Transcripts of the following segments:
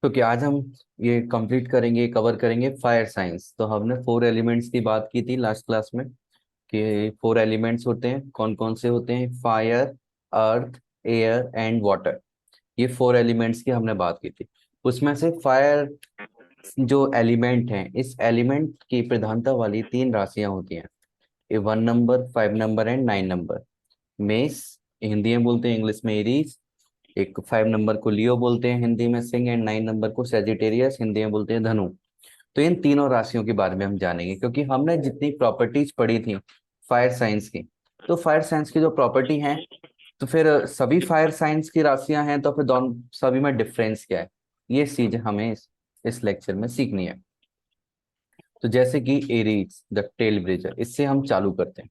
तो क्या आज हम ये कंप्लीट करेंगे, कवर करेंगे फायर साइंस। तो हमने 4 एलिमेंट्स की बात की थी लास्ट क्लास में कि 4 एलिमेंट्स होते हैं। कौन कौन से होते हैं? Fire, earth, air and water. ये 4 एलिमेंट्स की हमने बात की थी। उसमें से फायर जो एलिमेंट है, इस एलिमेंट की प्रधानता वाली 3 राशियां होती हैं। ये 1 नंबर, 5 नंबर एंड 9 नंबर। मेष हिंदी में बोलते हैं, इंग्लिश में एरीज। एक 5 नंबर को लियो बोलते हैं, हिंदी में सिंह। एंड 9 नंबर को सेजिटेरियस, हिंदी में बोलते हैं धनु। तो इन तीनों राशियों के बारे में हम जानेंगे, क्योंकि हमने जितनी प्रॉपर्टीज पढ़ी थी फायर साइंस की, तो फायर साइंस की जो प्रॉपर्टी है, तो फिर सभी फायर साइंस की राशियां हैं, तो फिर दोनों सभी में डिफरेंस क्या है, ये चीज हमें इस लेक्चर में सीखनी है। तो जैसे कि एरीज द टेल ब्रिजर, इससे हम चालू करते हैं।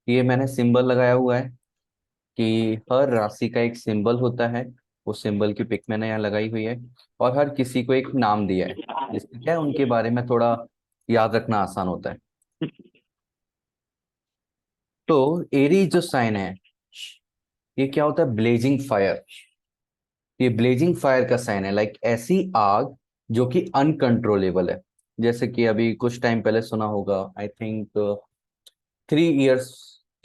ये मैंने सिंबल लगाया हुआ है कि हर राशि का एक सिंबल होता है। वो सिंबल की पिक मैंने यहाँ लगाई हुई है। और हर किसी को एक नाम दिया है, जिससे क्या है, उनके बारे में थोड़ा याद रखना आसान होता है। तो एरीज जो साइन है, ये क्या होता है? Blazing fire. ये ब्लेजिंग फायर का साइन है, लाइक ऐसी आग जो कि अनकंट्रोलेबल है। जैसे कि अभी कुछ टाइम पहले सुना होगा, I think 3 years,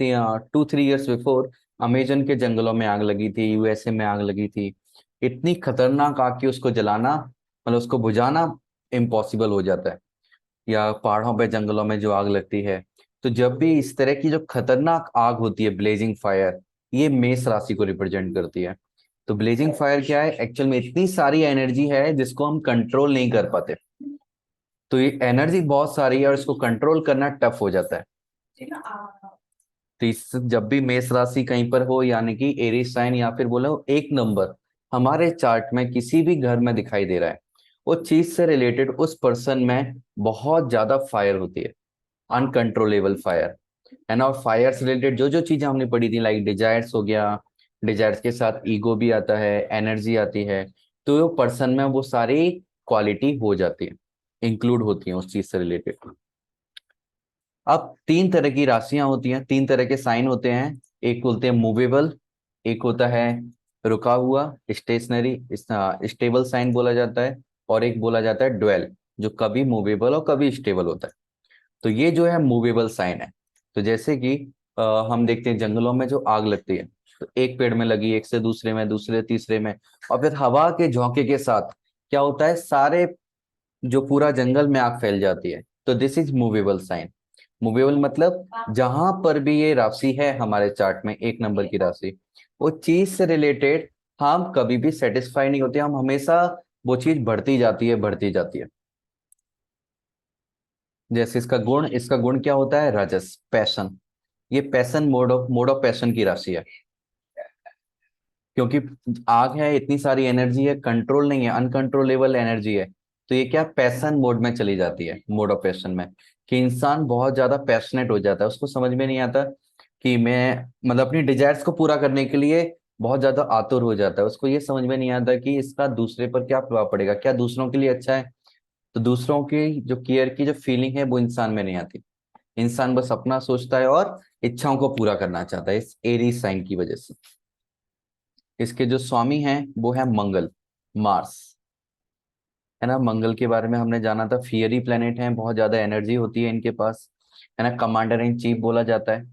2-3 years before, Amazon के जंगलों में आग लगी थी, यूएसए में आग लगी थी। इतनी खतरनाक आग कि उसको जलाना, मतलब उसको बुझाना इम्पॉसिबल हो जाता है। या पहाड़ों पे, जंगलों में जो आग लगती है। तो जब भी इस तरह की जो खतरनाक आग होती है, ब्लेजिंग फायर, ये मेष राशि को रिप्रेजेंट करती है। तो ब्लेजिंग फायर क्या है? एक्चुअल में इतनी सारी एनर्जी है जिसको हम कंट्रोल नहीं कर पाते। तो ये एनर्जी बहुत सारी है और इसको कंट्रोल करना टफ हो जाता है। तो इस जब भी मेष राशि कहीं पर हो, यानी कि एरीज साइन, या फिर बोलो 1 नंबर हमारे चार्ट में किसी भी घर में दिखाई दे रहा है, वो चीज से रिलेटेड उस पर्सन में बहुत ज्यादा फायर होती है, अनकंट्रोलेबल फायर। है ना? और फायर से रिलेटेड जो जो चीजें हमने पढ़ी थी, लाइक डिजायर्स हो गया, डिजायर्स के साथ ईगो भी आता है, एनर्जी आती है। तो वो पर्सन में वो सारी क्वालिटी हो जाती है, इंक्लूड होती है उस चीज से रिलेटेड। अब 3 तरह की राशियां होती हैं, 3 तरह के साइन होते हैं। एक बोलते हैं मूवेबल, एक होता है रुका हुआ, स्टेशनरी, स्टेबल साइन बोला जाता है। और एक बोला जाता है ड्वेल, जो कभी मूवेबल और कभी स्टेबल होता है। तो ये जो है मूवेबल साइन है। तो जैसे कि हम देखते हैं जंगलों में जो आग लगती है, तो एक पेड़ में लगी, एक से दूसरे में, दूसरे तीसरे में, और फिर हवा के झोंके के साथ क्या होता है, सारे जो पूरा जंगल में आग फैल जाती है। तो this is movable sign. Movable मतलब जहां पर भी ये राशि है हमारे चार्ट में, 1 नंबर की राशि, वो चीज से रिलेटेड हम कभी भी सेटिस्फाई नहीं होते, हम हमेशा वो चीज बढ़ती जाती है, बढ़ती जाती है। जैसे इसका गुण क्या होता है? रजस, पैशन। ये पैशन, मोड ऑफ पैशन की राशि है। क्योंकि आग है, इतनी सारी एनर्जी है, कंट्रोल नहीं है, अनकंट्रोलेबल एनर्जी है। तो ये क्या, पैशन मोड में चली जाती है, मोड ऑफ पैशन में। कि इंसान बहुत ज्यादा पैशनेट हो जाता है, उसको समझ में नहीं आता कि मैं, मतलब अपनी डिजायर्स को पूरा करने के लिए बहुत ज्यादा आतुर हो जाता है। उसको ये समझ में नहीं आता कि इसका दूसरे पर क्या प्रभाव पड़ेगा, क्या दूसरों के लिए अच्छा है। तो दूसरों की जो केयर की जो फीलिंग है, वो इंसान में नहीं आती। इंसान बस अपना सोचता है और इच्छाओं को पूरा करना चाहता है, इस एरीज साइन की वजह से। इसके जो स्वामी हैं वो है मंगल, मार्स। है ना? मंगल के बारे में हमने जाना था, फियरी प्लेनेट है, बहुत ज्यादा एनर्जी होती है इनके पास। है ना? कमांडर इन चीफ बोला जाता है।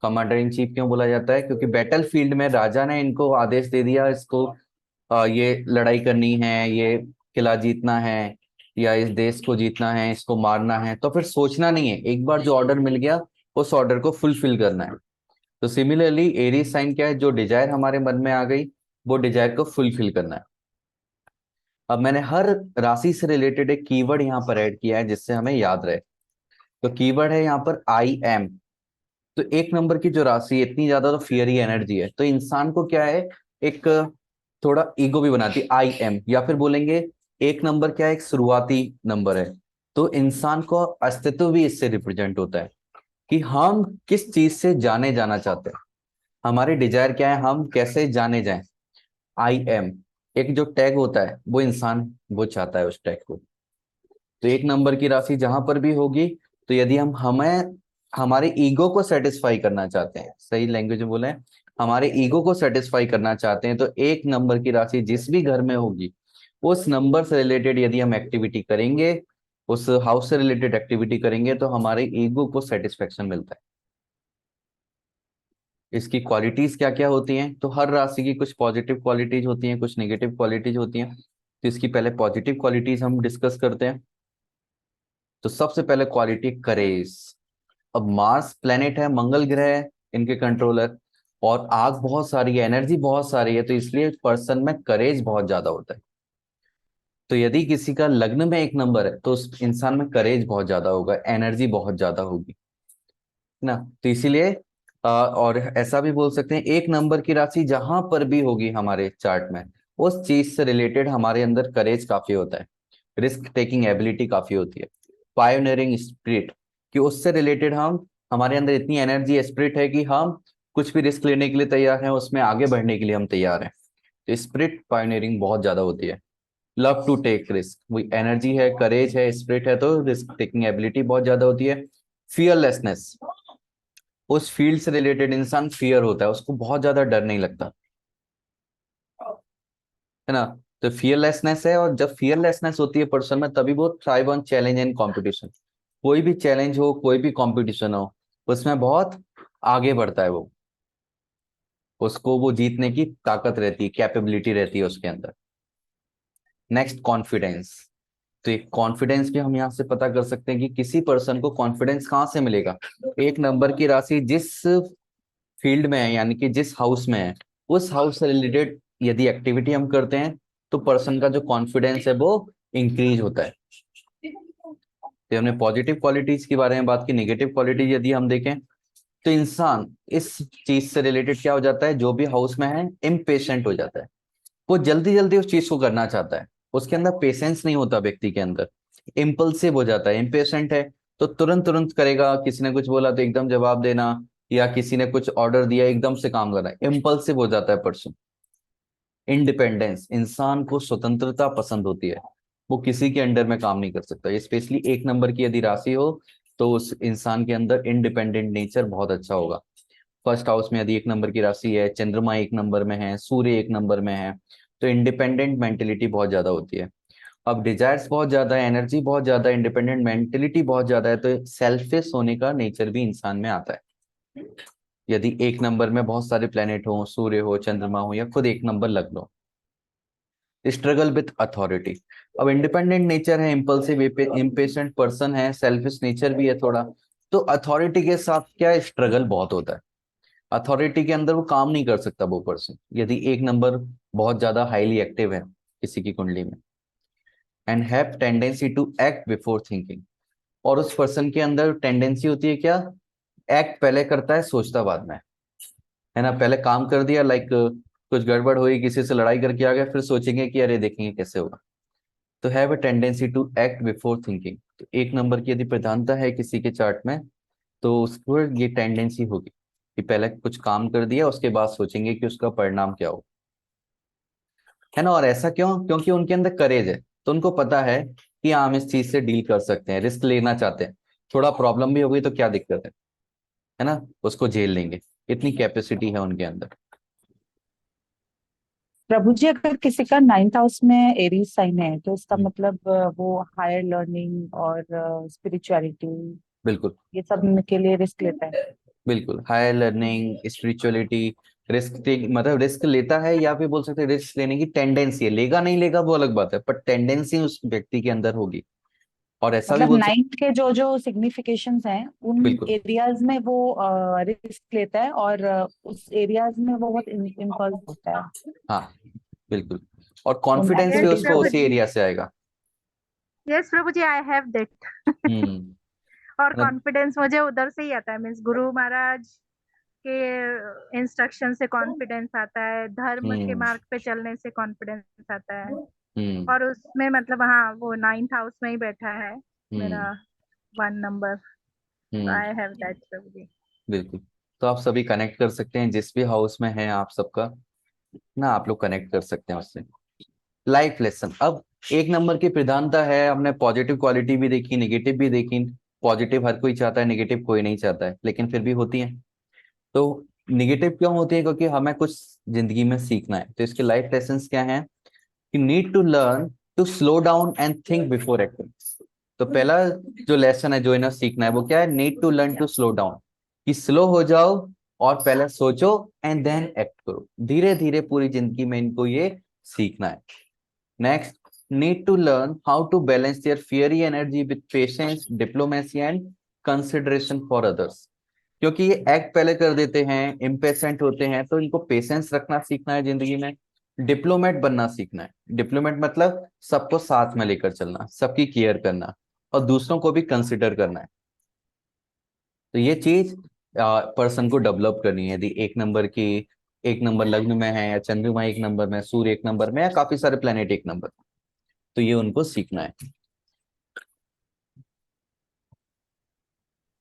कमांडर इन चीफ क्यों बोला जाता है? क्योंकि बैटल फील्ड में राजा ने इनको आदेश दे दिया, इसको ये लड़ाई करनी है, ये किला जीतना है, या इस देश को जीतना है, इसको मारना है, तो फिर सोचना नहीं है, एक बार जो ऑर्डर मिल गया उस ऑर्डर को फुलफिल करना है। तो सिमिलरली एरीज साइन क्या है? जो डिजायर हमारे मन में आ गई, वो डिजायर को फुलफिल करना है। अब मैंने हर राशि से रिलेटेड एक कीवर्ड यहाँ पर ऐड किया है, जिससे हमें याद रहे। तो कीवर्ड है यहाँ पर आई एम। तो 1 नंबर की जो राशि है, इतनी ज्यादा तो फियरी एनर्जी है, तो इंसान को क्या है, एक थोड़ा ईगो भी बनाती है, आई एम। या फिर बोलेंगे 1 नंबर क्या है, एक शुरुआती नंबर है। तो इंसान को अस्तित्व भी इससे रिप्रेजेंट होता है कि हम किस चीज से जाने जाना चाहते हैं, हमारे डिजायर क्या है, हम कैसे जाने जाएं। आई एम एक जो टैग होता है, वो इंसान वो चाहता है उस टैग को। तो 1 नंबर की राशि जहां पर भी होगी, तो यदि हम हमें हमारे ईगो को सेटिस्फाई करना चाहते हैं, सही लैंग्वेज में बोले, हमारे ईगो को सेटिस्फाई करना चाहते हैं, तो 1 नंबर की राशि जिस भी घर में होगी, उस नंबर से रिलेटेड यदि हम एक्टिविटी करेंगे, उस हाउस से रिलेटेड एक्टिविटी करेंगे, तो हमारे ईगो को सेटिस्फेक्शन मिलता है। इसकी क्वालिटीज क्या क्या होती हैं? तो हर राशि की कुछ पॉजिटिव क्वालिटीज होती हैं, कुछ नेगेटिव क्वालिटीज होती हैं। तो इसकी पहले पॉजिटिव क्वालिटीज हम डिस्कस करते हैं। तो सबसे पहले क्वालिटी करेज। अब मार्स प्लेनेट है, मंगल ग्रह है इनके कंट्रोलर, और आग बहुत सारी है, एनर्जी बहुत सारी है, तो इसलिए पर्सन में करेज बहुत ज्यादा होता है। तो यदि किसी का लग्न में एक नंबर है तो उस इंसान में करेज बहुत ज्यादा होगा, एनर्जी बहुत ज्यादा होगी, है ना। तो इसीलिए और ऐसा भी बोल सकते हैं, एक नंबर की राशि जहां पर भी होगी हमारे चार्ट में, उस चीज से रिलेटेड हमारे अंदर करेज काफी होता है, रिस्क टेकिंग एबिलिटी काफी होती है, पायोनियरिंग स्पिरिट, कि उससे रिलेटेड हम, हमारे अंदर इतनी एनर्जी स्पिरिट है कि हम कुछ भी रिस्क लेने के लिए तैयार हैं, उसमें आगे बढ़ने के लिए हम तैयार हैं। तो स्पिरिट पायोनियरिंग बहुत ज्यादा होती है। लव टू टेक रिस्क, वही एनर्जी है, करेज है, स्पिरिट है, तो रिस्क टेकिंग एबिलिटी बहुत ज्यादा होती है। फियरलेसनेस, उस फील्ड से रिलेटेड इंसान फियर होता है, उसको बहुत ज्यादा डर नहीं लगता, है ना। तो फियरलेसनेस है, और जब फियरलेसनेस होती है पर्सन में, तभी वो thrive on challenge and competition. कोई भी चैलेंज हो, कोई भी कंपटीशन हो, उसमें बहुत आगे बढ़ता है वो, उसको वो जीतने की ताकत रहती है, कैपेबिलिटी रहती है उसके अंदर। Next, confidence. तो एक कॉन्फिडेंस भी हम यहाँ से पता कर सकते हैं कि किसी पर्सन को कॉन्फिडेंस कहाँ से मिलेगा। एक नंबर की राशि जिस फील्ड में है, यानी कि जिस हाउस में है, उस हाउस से रिलेटेड यदि एक्टिविटी हम करते हैं, तो पर्सन का जो कॉन्फिडेंस है वो इंक्रीज होता है। तो हमने पॉजिटिव क्वालिटीज के बारे में बात की। नेगेटिव क्वालिटीज यदि हम देखें, तो इंसान इस चीज से रिलेटेड क्या हो जाता है, जो भी हाउस में है, इम्पेशेंट हो जाता है। वो जल्दी जल्दी उस चीज को करना चाहता है, उसके अंदर पेशेंस नहीं होता व्यक्ति के अंदर, इम्पल्सिव हो जाता है। इम्पेशेंट है तो तुरंत तुरंत करेगा, किसी ने कुछ बोला तो एकदम जवाब देना, या किसी ने कुछ ऑर्डर दिया एकदम से काम करना, इम्पल्सिव हो जाता है पर्सन। इंडिपेंडेंस, इंसान को स्वतंत्रता पसंद होती है, वो किसी के अंडर में काम नहीं कर सकता। स्पेशली एक नंबर की यदि राशि हो, तो उस इंसान के अंदर इंडिपेंडेंट नेचर बहुत अच्छा होगा। फर्स्ट हाउस में यदि एक नंबर की राशि है, चंद्रमा एक नंबर में है, सूर्य एक नंबर में है, तो इंडिपेंडेंट मेंटेलिटी बहुत ज्यादा होती है। अब डिजायर्स बहुत ज्यादा है, एनर्जी बहुत ज्यादा है, इंडिपेंडेंट मेंटेलिटी बहुत ज्यादा है, तो सेल्फिश होने का नेचर भी इंसान में आता है। यदि एक नंबर में बहुत सारे प्लेनेट हो, सूर्य हो, चंद्रमा हो, या खुद एक नंबर लग लो। स्ट्रगल विथ अथॉरिटी, अब इंडिपेंडेंट नेचर है, इम्पल्सिव इम्पेशेंट पर्सन है, सेल्फिश नेचर भी है थोड़ा, तो अथॉरिटी के साथ क्या स्ट्रगल बहुत होता है। अथॉरिटी के अंदर वो काम नहीं कर सकता वो पर्सन, यदि एक नंबर बहुत ज्यादा हाईली एक्टिव है किसी की कुंडली में। And have tendency to act before thinking, और उस पर्सन के अंदर टेंडेंसी होती है क्या, एक्ट पहले करता है, सोचता बाद में, है ना। पहले काम कर दिया, लाइक कुछ गड़बड़ हुई, किसी से लड़ाई करके आ गया, फिर सोचेंगे कि अरे देखेंगे कैसे होगा। तो have a tendency to act before thinking, तो एक नंबर की यदि प्रधानता है किसी के चार्ट में, तो उसको ये टेंडेंसी होगी कि पहले कुछ काम कर दिया, उसके बाद सोचेंगे कि उसका परिणाम क्या हो, है ना। और ऐसा क्यों? क्योंकि उनके अंदर करेज है, तो उनको पता है कि हाँ, हम इस चीज से डील कर सकते हैं, रिस्क लेना चाहते हैं, थोड़ा प्रॉब्लम भी हो गई तो क्या दिक्कत है ना, उसको झेल लेंगे, इतनी कैपेसिटी है उनके अंदर। प्रभु जी, अगर किसी का 9th हाउस में एरीज साइन है तो इसका हम्म, मतलब वो हायर लर्निंग और स्पिरिचुअलिटी बिल्कुल। ये सब में के लिए रिस्क लेता है। बिल्कुल, higher learning, spirituality, risk take, मतलब रिस्क लेता है, या फिर बोल सकते हैं रिस्क लेने की टेंडेंसी है। लेगा नहीं लेगा वो अलग बात है, पर टेंडेंसी उस व्यक्ति के अंदर होगी। और ऐसा भी मतलब बोल सकते, 9th के जो जो सिग्निफिकेशंस हैं उन बिल्कुल, एरियाज में वो रिस्क लेता है, और उस एरियाज में वो बहुत इम्पल्स होता है हाँ, बिल्कुल। और उन कॉन्फिडेंस भी यस उसको प्रभु एक्टिविटीज। उसी जी। एरिया से आएगा। यस प्रभु जी, आई हैव दैट। हम्म। और मतलब, कॉन्फिडेंस मुझे उधर से ही आता है, मीन्स गुरु महाराज के इंस्ट्रक्शन से कॉन्फिडेंस आता है, धर्म के हम्म। मार्ग पे चलने से कॉन्फिडेंस आता है। हम्म। और उसमें मतलब हाँ, वो 9th हाउस में ही बैठा है हम्म। मेरा 1 नंबर। तो हम्म। आई हैव दैट प्रभु जी। बिल्कुल। तो आप सभी कनेक्ट कर सकते हैं, जिस भी हाउस में है आप सबका, ना आप लोग कनेक्ट कर सकते हैं उससे। लाइफ लेसन, अब एक नंबर की प्रधानता है, हमने पॉजिटिव क्वालिटी भी देखी, नेगेटिव भी देखी। पॉजिटिव हर कोई चाहता है, नेगेटिव कोई नहीं चाहता है, लेकिन फिर भी होती है। तो नेगेटिव क्यों होती है? क्योंकि हमें कुछ जिंदगी में सीखना है। तो इसके लाइफ लेसन्स क्या हैं? कि कि need to learn to slow down and think before acting. तो पहला जो लेसन है जो इन्हें सीखना है वो क्या है, need to learn to slow down, कि स्लो हो जाओ और पहले सोचो एंड देन एक्ट करो। धीरे धीरे पूरी जिंदगी में इनको ये सीखना है। Next, need to learn how to balance their fiery energy with patience, diplomacy and consideration for others. क्योंकि ये एक्ट पहले कर देते हैं, इम्पेशेंट होते हैं, तो इनको पेशेंस रखना सीखना है जिंदगी में, डिप्लोमेट बनना सीखना है। डिप्लोमेट मतलब सबको साथ में लेकर चलना, सबकी केयर करना और दूसरों को भी कंसिडर करना है। तो ये चीज पर्सन को डेवलप करनी है। यदि एक नंबर लग्न में है, या चंद्रमा एक नंबर में, सूर्य एक नंबर में, या काफी सारे प्लेनेट एक नंबर, तो ये उनको सीखना है।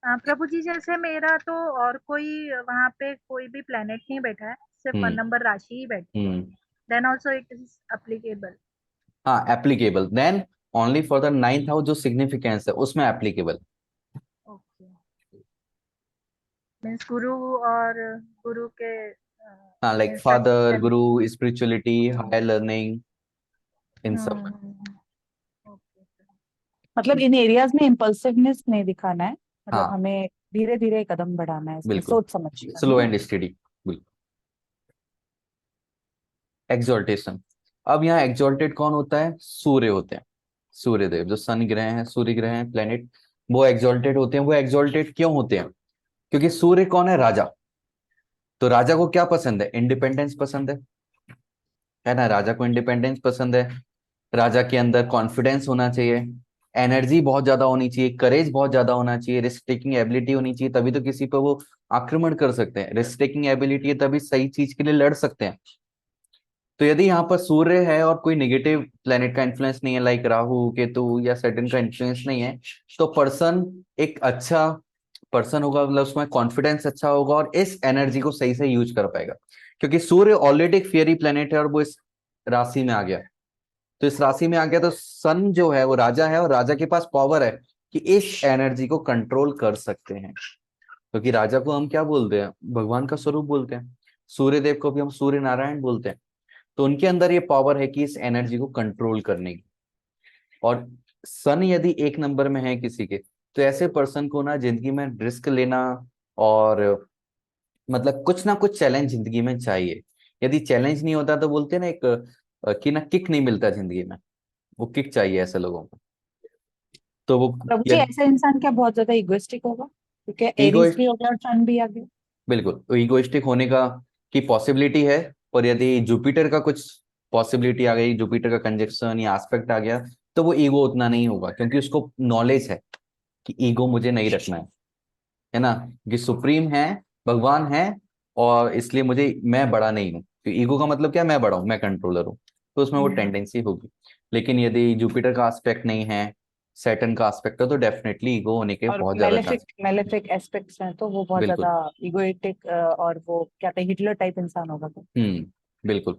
प्रभु जी, जैसे मेरा तो और कोई वहां पे कोई भी प्लेनेट नहीं बैठा है, सिर्फ 1 हम्म नंबर राशि ही बैठी है, hmm then also it is applicable. हाँ, applicable then only for the 9th house, जो सिग्निफिकेंस है उसमें एप्लीकेबल। ओके, मीन्स गुरु और गुरु के हाँ, लाइक फादर, इंस्ट्रक्शन। गुरु, स्पिरिचुअलिटी, हायर लर्निंग, इन सब में। ओके। मतलब इन एरियाज में इम्पल्सिवनेस नहीं दिखाना है, मतलब हाँ हमें धीरे धीरे कदम बढ़ाना है इसमें, बिल्कुल, सोच समझ कर, है स्लो ना? And study. एक्सॉल्टेशन। अब यहाँ एक्सॉल्टेड कौन होता है, सूर्य होते हैं। सूर्य देव जो सन ग्रह हैं, सूर्य ग्रह हैं, प्लेनेट, वो एक्सॉल्टेड होते हैं। वो एक्सॉल्टेड क्यों होते हैं, क्योंकि सूर्य कौन है, राजा। तो राजा को क्या पसंद है, इंडिपेंडेंस पसंद है ना। राजा को इंडिपेंडेंस पसंद है, राजा के अंदर कॉन्फिडेंस होना चाहिए, एनर्जी बहुत ज्यादा होनी चाहिए, करेज बहुत ज्यादा होना चाहिए, रिस्क टेकिंग एबिलिटी होनी चाहिए, तभी तो किसी पर वो आक्रमण कर सकते हैं। रिस्क टेकिंग एबिलिटी है तभी सही चीज के लिए लड़ सकते हैं। तो यदि यहाँ पर सूर्य है और कोई नेगेटिव प्लेनेट का इन्फ्लुएंस नहीं है, लाइक राहु केतु या सैटर्न का इन्फ्लुएंस नहीं है, तो पर्सन एक अच्छा पर्सन होगा, मतलब उसमें कॉन्फिडेंस अच्छा होगा और इस एनर्जी को सही से यूज कर पाएगा। क्योंकि सूर्य ऑलरेडी एक फियरी प्लेनेट है और वो इस राशि में आ गया। तो इस राशि में आ गया तो सन जो है वो राजा है, और राजा के पास पावर है कि इस एनर्जी को कंट्रोल कर सकते हैं। क्योंकि राजा को हम क्या बोलते हैं, भगवान का स्वरूप बोलते हैं। सूर्य देव को भी हम सूर्य नारायण बोलते हैं। तो उनके अंदर ये पावर है कि इस एनर्जी को कंट्रोल करने की। और सन यदि एक नंबर में है किसी के, तो ऐसे पर्सन को ना जिंदगी में रिस्क लेना और मतलब कुछ ना कुछ चैलेंज जिंदगी में चाहिए। यदि चैलेंज नहीं होता तो बोलते हैं ना, एक कि ना किक नहीं मिलता जिंदगी में, वो किक चाहिए ऐसे लोगों को। तो वो प्रभु जी, ऐसा इंसान क्या बहुत ज्यादा इगोइस्टिक होगा, क्योंकि एरीज भी इगोइस्ट हो गया और सन भी आ गया? बिल्कुल इगोइस्टिक होने का की पॉसिबिलिटी है। और यदि जुपिटर का कुछ पॉसिबिलिटी आ गई, जुपिटर का कंजक्शन या एस्पेक्ट आ गया, तो वो ईगो उतना नहीं होगा, क्योंकि उसको नॉलेज है कि ईगो मुझे नहीं रखना है ना, कि सुप्रीम है, भगवान है, और इसलिए मुझे मैं बड़ा नहीं हूँ। तो ईगो का मतलब क्या है, मैं बड़ा हूँ, मैं कंट्रोलर हूँ। तो उसमें वो टेंडेंसी होगी। लेकिन यदि जुपिटर का एस्पेक्ट नहीं है, सैटर्न का एस्पेक्ट है, तो डेफिनेटली ईगो होने के और बहुत ज्यादा मेलेफिक चांस। मेलेफिक एस्पेक्ट्स हैं तो वो बहुत बिल्कुल। ज्यादा इगोइटिक, और वो क्या कहते हैं, हिटलर टाइप इंसान होगा तो। बिल्कुल।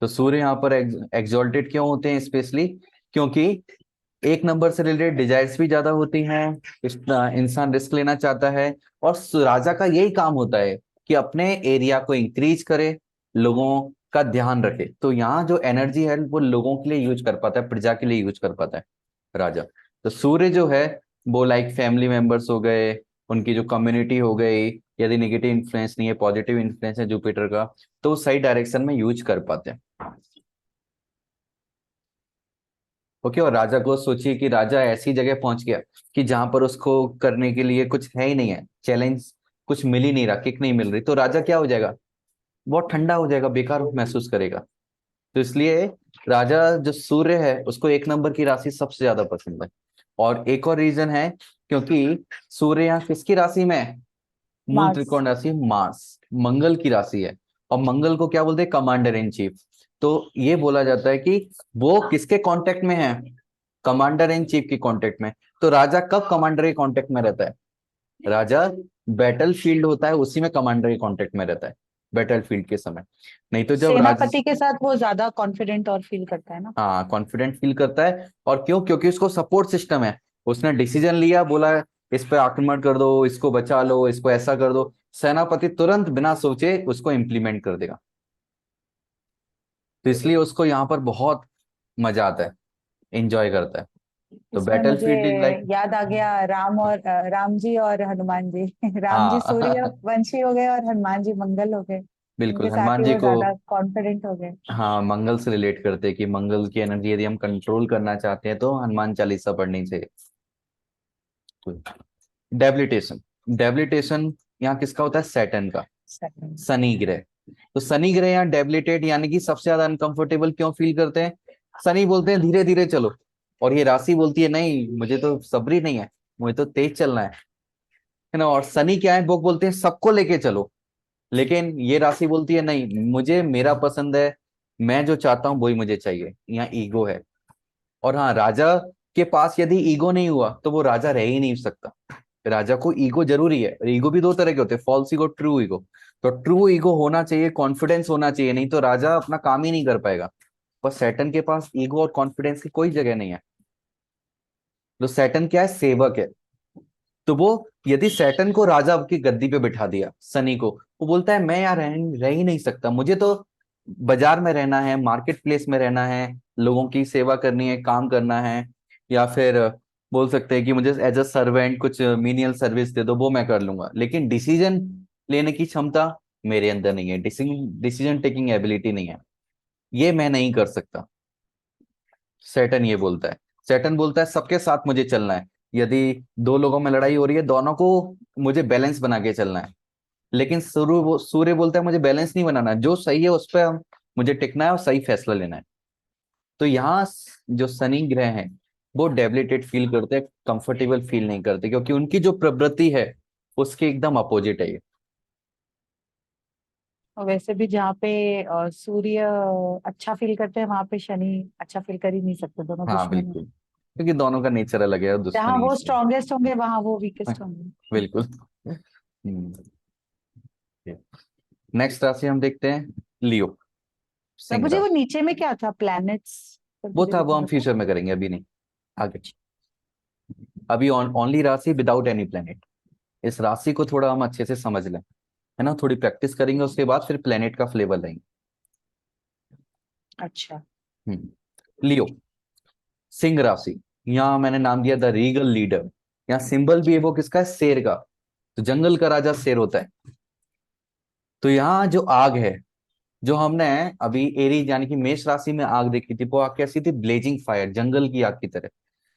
तो सूर्य यहाँ पर एग्जॉल्टेड क्यों होते हैं स्पेशली, क्योंकि एक नंबर से रिलेटेड डिजायर्स भी ज्यादा होती हैं। इंसान रिस्क लेना चाहता है, और राजा का यही काम होता है कि अपने एरिया को इंक्रीज करे, लोगों का ध्यान रखे। तो यहाँ जो एनर्जी है वो लोगों के लिए यूज कर पाता है, प्रजा के लिए यूज कर पाता है राजा। तो सूर्य जो है वो लाइक फैमिली मेंबर्स हो गए, उनकी जो कम्युनिटी हो गई, यदि नेगेटिव इन्फ्लुएंस नहीं है, पॉजिटिव इन्फ्लुएंस है जुपिटर का, तो सही डायरेक्शन में यूज कर पाते हैं। ओके। और राजा को सोचिए कि राजा ऐसी जगह पहुंच गया कि जहां पर उसको करने के लिए कुछ है ही नहीं है, चैलेंज कुछ मिल ही नहीं रहा, किक नहीं मिल रही, तो राजा क्या हो जाएगा, बहुत ठंडा हो जाएगा, बेकार महसूस करेगा। तो इसलिए राजा जो सूर्य है उसको एक नंबर की राशि सबसे ज्यादा पसंद है। और एक और रीजन है, क्योंकि सूर्य यहाँ किसकी राशि में है, मूल मार्स। त्रिकोण राशि मार्स, मंगल की राशि है। और मंगल को क्या बोलते हैं, कमांडर इन चीफ। तो ये बोला जाता है कि वो किसके कांटेक्ट में है, कमांडर इन चीफ के कांटेक्ट में। तो राजा कब कमांडर के कांटेक्ट में रहता है, राजा बैटल फील्ड होता है उसी में कमांडर के कांटेक्ट में रहता है, बैटल फील्ड के समय। नहीं तो जब राजा, सेनापति के साथ वो ज्यादा कॉन्फिडेंट और फील करता है ना। हाँ, कॉन्फिडेंट फील करता है। और क्यों, क्योंकि उसको सपोर्ट सिस्टम है। उसने डिसीजन लिया, बोला इस पे आक्रमण कर दो, इसको बचा लो, इसको ऐसा कर दो, सेनापति तुरंत बिना सोचे उसको इम्प्लीमेंट कर देगा। तो इसलिए उसको यहाँ पर बहुत मजा आता है, एंजॉय करता है। तो इसमें मुझे बैटलफील्ड इज लाइक, याद आ गया राम जी और हनुमान जी। राम जी सूर्य हाँ वंशी हो गए और हनुमान जी मंगल हो गए। बिल्कुल, उनके साथ हनुमान ही जी वो को ज्यादा कॉन्फिडेंट हो गए। हाँ मंगल से रिलेट करते हैं कि मंगल की एनर्जी यदि हम कंट्रोल करना चाहते हैं तो हनुमान चालीसा पढ़नी चाहिए। डेबिलिटेशन, डेबिलिटेशन यहाँ किसका होता है? सैटर्न का, सेकंड। शनि ग्रह। तो शनि ग्रह यहाँ डेबिलिटेट यानी कि सबसे ज्यादा अनकंफर्टेबल क्यों फील करते हैं? शनि बोलते हैं धीरे धीरे चलो, और ये राशि बोलती है नहीं मुझे तो सब्र नहीं है, मुझे तो तेज चलना है ना। और शनि क्या है, वो बोलते हैं सबको लेके चलो, लेकिन ये राशि बोलती है नहीं मुझे मेरा पसंद है, मैं जो चाहता हूँ वही मुझे चाहिए। यहाँ ईगो है। और हाँ, राजा के पास यदि ईगो नहीं हुआ तो वो राजा रह ही नहीं सकता। राजा को ईगो जरूरी है। ईगो भी दो तरह के होते हैं, फॉल्स ईगो, ट्रू ईगो। तो ट्रू ईगो होना चाहिए, कॉन्फिडेंस होना चाहिए, नहीं तो राजा अपना काम ही नहीं कर पाएगा। पर सैटर्न के पास ईगो और कॉन्फिडेंस की कोई जगह नहीं है। तो सैटर्न क्या है? सेवक है। तो वो यदि सैटर्न को राजा की गद्दी पे बिठा दिया, शनि को, वो बोलता है मैं यार रह ही नहीं सकता, मुझे तो बाजार में रहना है, मार्केट प्लेस में रहना है, लोगों की सेवा करनी है, काम करना है, या फिर बोल सकते हैं कि मुझे एज अ सर्वेंट कुछ मीनियल सर्विस दे दो, वो मैं कर लूंगा, लेकिन डिसीजन लेने की क्षमता मेरे अंदर नहीं है, डिसीजन टेकिंग एबिलिटी नहीं है, ये मैं नहीं कर सकता। सैटर्न ये बोलता है। सैटर्न बोलता है सबके साथ मुझे चलना है, यदि दो लोगों में लड़ाई हो रही है, दोनों को मुझे बैलेंस बना के चलना है। लेकिन सूर्य बोलता है मुझे बैलेंस नहीं बनाना, जो सही है उस पर हम मुझे टिकना है और सही फैसला लेना है। तो यहाँ जो शनि ग्रह हैं वो डेबिलिटेड फील करते हैं, कंफर्टेबल फील नहीं करते, क्योंकि उनकी जो प्रवृत्ति है उसके एकदम अपोजिट है ये। और वैसे भी जहाँ पे सूर्य अच्छा फील करते हैं वहां पे शनि अच्छा फील कर ही नहीं सकते, दोनों हाँ दुश्मन है। बिल्कुल, क्योंकि दोनों का नेचर अलग है और जहाँ दुश्मनी वो इसलिए। स्ट्रॉन्गेस्ट होंगे वहां वो वीकेस्ट होंगे। बिल्कुल। नेक्स्ट राशि हम देखते हैं, लियो, सिंह प्रभु जी वो राशि। नीचे में क्या था, प्लैनेट्स? प्रभु वो जी था, वो कुछ हम बताओ। फ्यूचर में करेंगे, अभी नहीं, आगे। अभी ओनली राशि विदाउट एनी प्लेनेट। इस राशि को थोड़ा हम अच्छे से समझ लें, है ना, थोड़ी प्रैक्टिस करेंगे, उसके बाद फिर प्लेनेट का फ्लेवर लेंगे। अच्छा। लियो, सिंह राशि। यहाँ मैंने नाम दिया द रीगल लीडर। यहाँ सिंबल भी है वो किसका है? शेर का। तो जंगल का राजा शेर होता है। तो यहाँ जो आग है, जो हमने अभी एरीज यानी कि मेष राशि में आग देखी थी, वो आग कैसी थी? ब्लेजिंग फायर, जंगल की आग की तरह।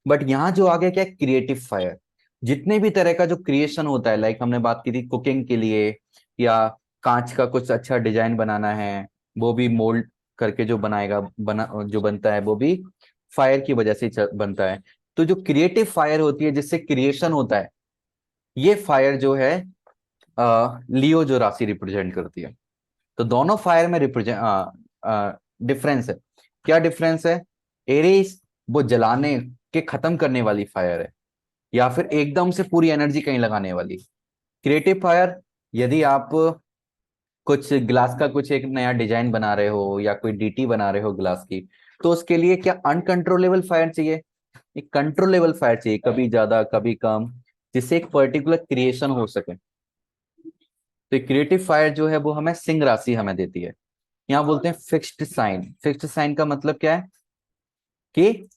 बट यहाँ जो आग है क्या? Creative fire. जितने भी तरह का जो क्रिएशन होता है, लाइक हमने बात की थी कुकिंग के लिए, या कांच का कुछ अच्छा डिजाइन बनाना है, वो भी मोल्ड करके जो बनाएगा, जो बनता है वो भी फायर की वजह से बनता है। तो जो क्रिएटिव फायर होती है जिससे क्रिएशन होता है, ये फायर जो है लियो जो राशि रिप्रेजेंट करती है। तो दोनों फायर में रिप्रेजेंट डिफरेंस है। क्या डिफरेंस है? एरीज वो जलाने के खत्म करने वाली फायर है, या फिर एकदम से पूरी एनर्जी कहीं लगाने वाली। क्रिएटिव फायर, यदि आप कुछ ग्लास का कुछ एक नया डिजाइन बना रहे हो या कोई डीटी बना रहे हो ग्लास की, तो उसके लिए क्या अनकंट्रोलेबल फायर चाहिए? एक कंट्रोलेबल फायर चाहिए, कभी ज्यादा कभी कम, जिससे एक पर्टिकुलर क्रिएशन हो सके। तो क्रिएटिव फायर जो है वो हमें सिंह राशि हमें देती है। यहाँ बोलते हैं फिक्स्ड साइन। फिक्स्ड साइन का मतलब क्या है? कि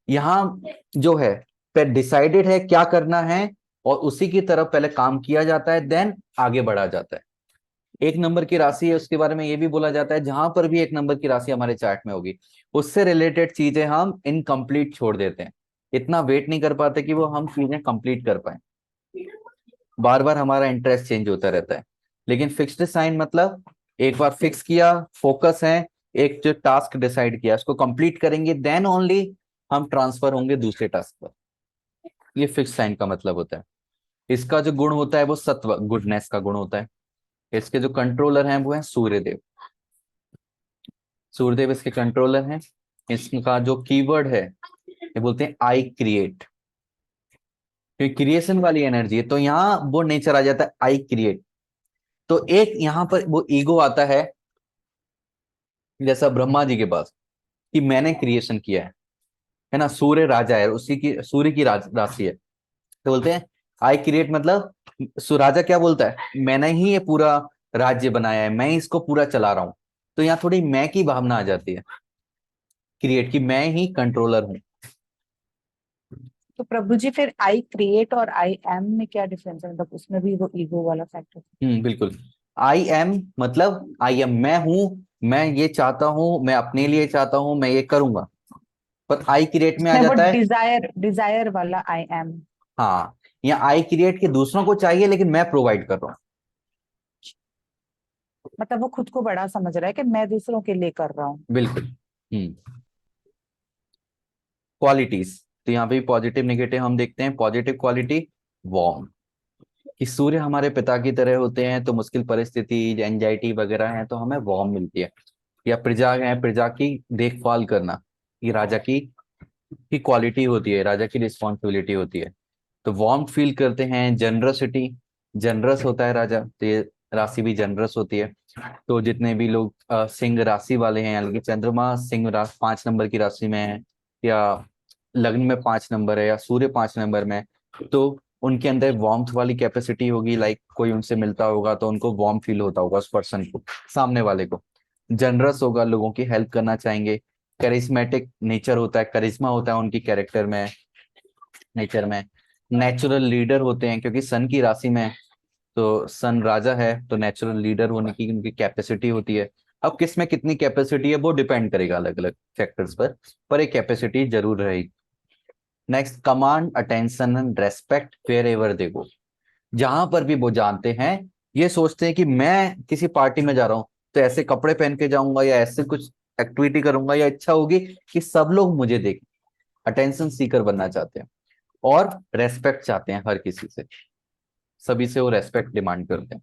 यहाँ जो है डिसाइडेड है क्या करना है, और उसी की तरफ पहले काम किया जाता है, देन आगे बढ़ा जाता है। एक नंबर की राशि है, उसके बारे में ये भी बोला जाता है, जहां पर भी एक नंबर की राशि हमारे चार्ट में होगी, उससे रिलेटेड चीजें हम इनकम्प्लीट छोड़ देते हैं, इतना वेट नहीं कर पाते कि वो हम चीजें कंप्लीट कर पाए, बार बार हमारा इंटरेस्ट चेंज होता रहता है। लेकिन फिक्स्ड साइन मतलब एक बार फिक्स किया, फोकस है, एक जो टास्क डिसाइड किया उसको कंप्लीट करेंगे, देन ओनली हम ट्रांसफर होंगे दूसरे टास्क पर। ये फिक्स साइन का मतलब होता है। इसका जो गुण होता है वो सत्व, गुडनेस का गुण होता है। इसके जो कंट्रोलर हैं वो है सूर्यदेव। सूर्यदेव इसके कंट्रोलर हैं। इसका जो कीवर्ड है ये बोलते हैं आई क्रिएट, क्योंकि क्रिएशन वाली एनर्जी है, तो यहाँ वो नेचर आ जाता है आई क्रिएट। तो एक यहाँ पर वो ईगो आता है, जैसा ब्रह्मा जी के पास, कि मैंने क्रिएशन किया है ना, सूर्य राजा है, उसी की सूर्य की राशि है, तो बोलते हैं आई क्रिएट, मतलब राजा क्या बोलता है? मैंने ही ये पूरा राज्य बनाया है, मैं ही इसको पूरा चला रहा हूं। तो यहाँ थोड़ी मैं की भावना आ जाती है, क्रिएट की, मैं ही कंट्रोलर हूँ। तो प्रभु जी फिर आई क्रिएट और आई एम में क्या डिफरेंस है, मतलब उसमें भी वो ईगो वाला फैक्टर? बिल्कुल। आई एम मतलब आई एम, मैं हूं, मैं ये चाहता हूं, मैं अपने लिए चाहता हूं, मैं ये करूंगा। पर आई क्रिएट में आ मैं वो जाता है, डिजायर डिजायर वाला आई एम। हाँ, यहाँ आई क्रिएट के दूसरों को चाहिए लेकिन मैं प्रोवाइड कर रहा हूँ। मतलब वो खुद को बड़ा समझ रहा है कि मैं दूसरों के लिए कर रहा हूँ। बिल्कुल। क्वालिटीज, तो यहाँ पे पॉजिटिव नेगेटिव हम देखते हैं। पॉजिटिव क्वालिटी वार्म, कि सूर्य हमारे पिता की तरह होते हैं, तो मुश्किल परिस्थिति, एंजाइटी वगैरह है तो हमें वार्म मिलती है। या प्रजा है, प्रजा की देखभाल करना, ये राजा की क्वालिटी होती है, राजा की रिस्पॉन्सिबिलिटी होती है, तो वार्म फील करते हैं। जनरसिटी, जनरस होता है राजा, तो ये राशि भी जनरस होती है। तो जितने भी लोग सिंह राशि वाले हैं, यानी कि चंद्रमा सिंह राशि 5 नंबर की राशि में है, या लग्न में 5 नंबर है, या सूर्य 5 नंबर में है, तो उनके अंदर वार्मथ वाली कैपेसिटी होगी। लाइक कोई उनसे मिलता होगा तो उनको वार्म फील होता होगा उस पर्सन को, सामने वाले को। जनरस होगा, लोगों की हेल्प करना चाहेंगे। करिश्मेटिक नेचर होता है, करिश्मा होता है उनकी कैरेक्टर में, नेचर में। नेचुरल लीडर होते हैं, क्योंकि सन की राशि में है, तो सन राजा है, तो नेचुरल लीडर होने की उनकी कैपेसिटी होती है। अब किस में कितनी कैपेसिटी है वो डिपेंड करेगा अलग अलग फैक्टर्स पर एक कैपेसिटी जरूर रहेगी। Next, command attention and respect wherever they go, जहां पर भी वो जानते हैं, ये सोचते हैं कि मैं किसी पार्टी में जा रहा हूं तो ऐसे कपड़े पहन के जाऊंगा, या ऐसे कुछ एक्टिविटी करूंगा, या इच्छा होगी कि सब लोग मुझे देखें। अटेंशन सीकर बनना चाहते हैं, और रेस्पेक्ट चाहते हैं हर किसी से, सभी से वो रेस्पेक्ट डिमांड करते हैं।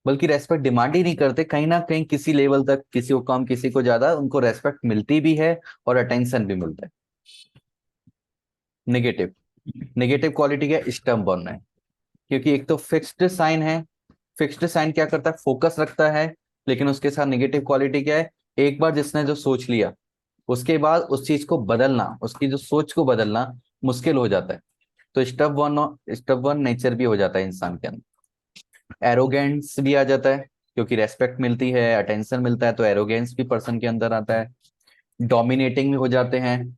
बल्कि रेस्पेक्ट डिमांड ही नहीं करते, कहीं ना कहीं किसी लेवल तक, किसी को कम किसी को ज्यादा, उनको रेस्पेक्ट मिलती भी है और अटेंशन भी मिलता है। नेगेटिव, नेगेटिव क्वालिटी क्या, स्टबर्न है, क्योंकि एक तो फिक्स्ड साइन है। फिक्स्ड साइन क्या करता है, फोकस रखता है। लेकिन उसके साथ नेगेटिव क्वालिटी क्या है, एक बार जिसने जो सोच लिया, उसके बाद उस चीज को बदलना, उसकी जो सोच को बदलना मुश्किल हो जाता है। तो स्टबर्न नेचर भी हो जाता है इंसान के अंदर। एरोगेंस भी आ जाता है, क्योंकि रेस्पेक्ट मिलती है, अटेंशन मिलता है, तो एरोगेंस भी पर्सन के अंदर आता है। डोमिनेटिंग भी हो जाते हैं।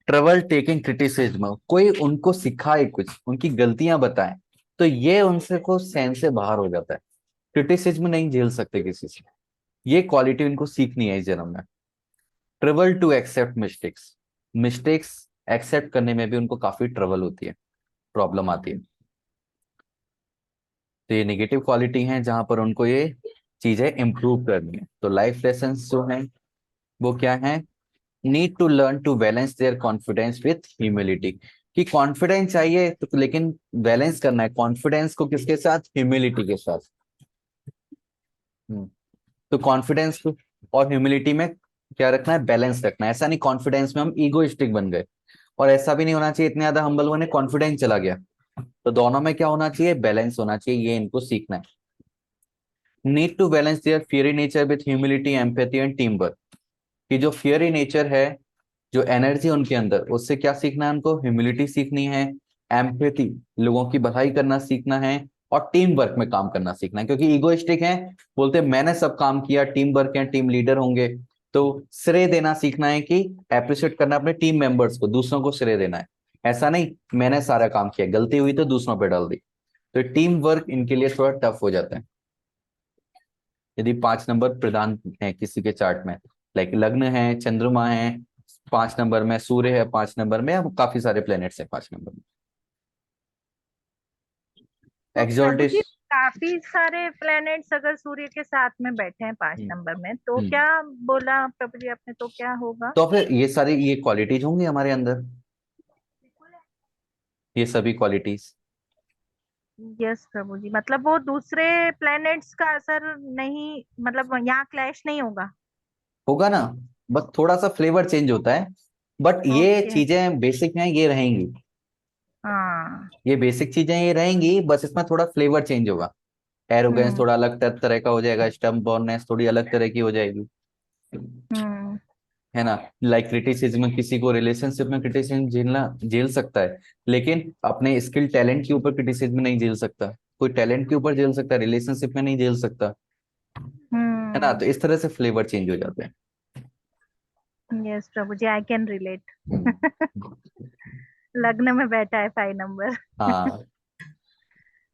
ट्रबल टेकिंग क्रिटिसिज्म, कोई उनको सिखाए कुछ, उनकी गलतियां बताए, तो ये उनसे को सहन से बाहर हो जाता है। क्रिटिसिज्म नहीं झेल सकते किसी से, ये क्वालिटी उनको सीखनी है इस जन्म में। Trouble to accept mistakes, mistakes accept करने में भी उनको काफी ट्रबल होती है, प्रॉब्लम आती है। तो ये नेगेटिव क्वालिटी है जहां पर उनको ये चीजें इंप्रूव करनी है। तो लाइफ लेसन्स जो हैं वो क्या है, need to learn to balance their confidence with humility, कि कॉन्फिडेंस चाहिए तो, लेकिन बैलेंस करना है कॉन्फिडेंस को किसके साथ, ह्यूमिलिटी के साथ। हम्म, तो कॉन्फिडेंस और ह्यूमिलिटी में क्या रखना है, बैलेंस रखना है। ऐसा नहीं कॉन्फिडेंस में हम ईगोइस्टिक बन गए, और ऐसा भी नहीं होना चाहिए इतने ज्यादा हम्बल बने कॉन्फिडेंस चला गया। तो दोनों में क्या होना चाहिए, बैलेंस होना चाहिए, ये इनको सीखना है। Need to balance their fiery nature with humility, empathy and team work, कि जो फियरी नेचर है, जो एनर्जी उनके अंदर, उससे क्या सीखना है उनको, ह्यूमिलिटी सीखनी है, एम्पैथी, लोगों की भलाई करना सीखना है, और टीम वर्क में काम करना सीखना है। क्योंकि ईगोइस्टिक है, बोलते मैंने सब काम किया, टीम वर्क है, टीम लीडर होंगे, तो श्रेय देना सीखना है, कि अप्रिशिएट करना अपने टीम मेंबर्स को, दूसरों को श्रेय देना है। ऐसा नहीं मैंने सारा काम किया, गलती हुई तो दूसरों पर डाल दी। तो टीम वर्क इनके लिए थोड़ा टफ हो जाता है। यदि 5 नंबर प्रधान है किसी के चार्ट में, लाइक लग्न है, चंद्रमा है 5 नंबर में, सूर्य है 5 नंबर में, अब काफी सारे प्लेनेट्स है 5 नंबर में। तो प्रभु जी, एक्सोल्टेस, काफी सारे प्लैनेट्स अगर सूर्य के साथ में बैठे हैं 5 नंबर में, तो हम्म, क्या बोला प्रभु जी आपने, तो क्या होगा? तो फिर ये सारी ये क्वालिटीज होंगी हमारे अंदर, ये सभी क्वालिटीज। यस प्रभु जी, मतलब वो दूसरे प्लैनेट्स का असर नहीं, मतलब यहाँ क्लैश नहीं होगा? होगा ना, बस थोड़ा सा फ्लेवर चेंज होता है, बट ये ओके। चीजें बेसिक हैं, ये रहेंगी। हाँ। ये बेसिक चीजें ये रहेंगी, बस इसमें थोड़ा फ्लेवर चेंज होगा। एरोगेंस हम्म। थोड़ा अलग तरह का हो जाएगा, स्टम्पनेस थोड़ी अलग तरह की हो जाएगी, हम्म। है ना। लाइक क्रिटिसिज्म, किसी को रिलेशनशिप में क्रिटिसिज्म झेलना झेल सकता है, लेकिन अपने स्किल टैलेंट के ऊपर क्रिटिसिज्म नहीं झेल सकता। कोई टैलेंट के ऊपर झेल सकता है, रिलेशनशिप में नहीं झेल सकता, है ना। तो इस तरह से फ्लेवर चेंज हो जाते हैं। यस प्रभु जी, आई कैन रिलेट। हम्म, लग्न में बैठा है 5 नंबर। हाँ।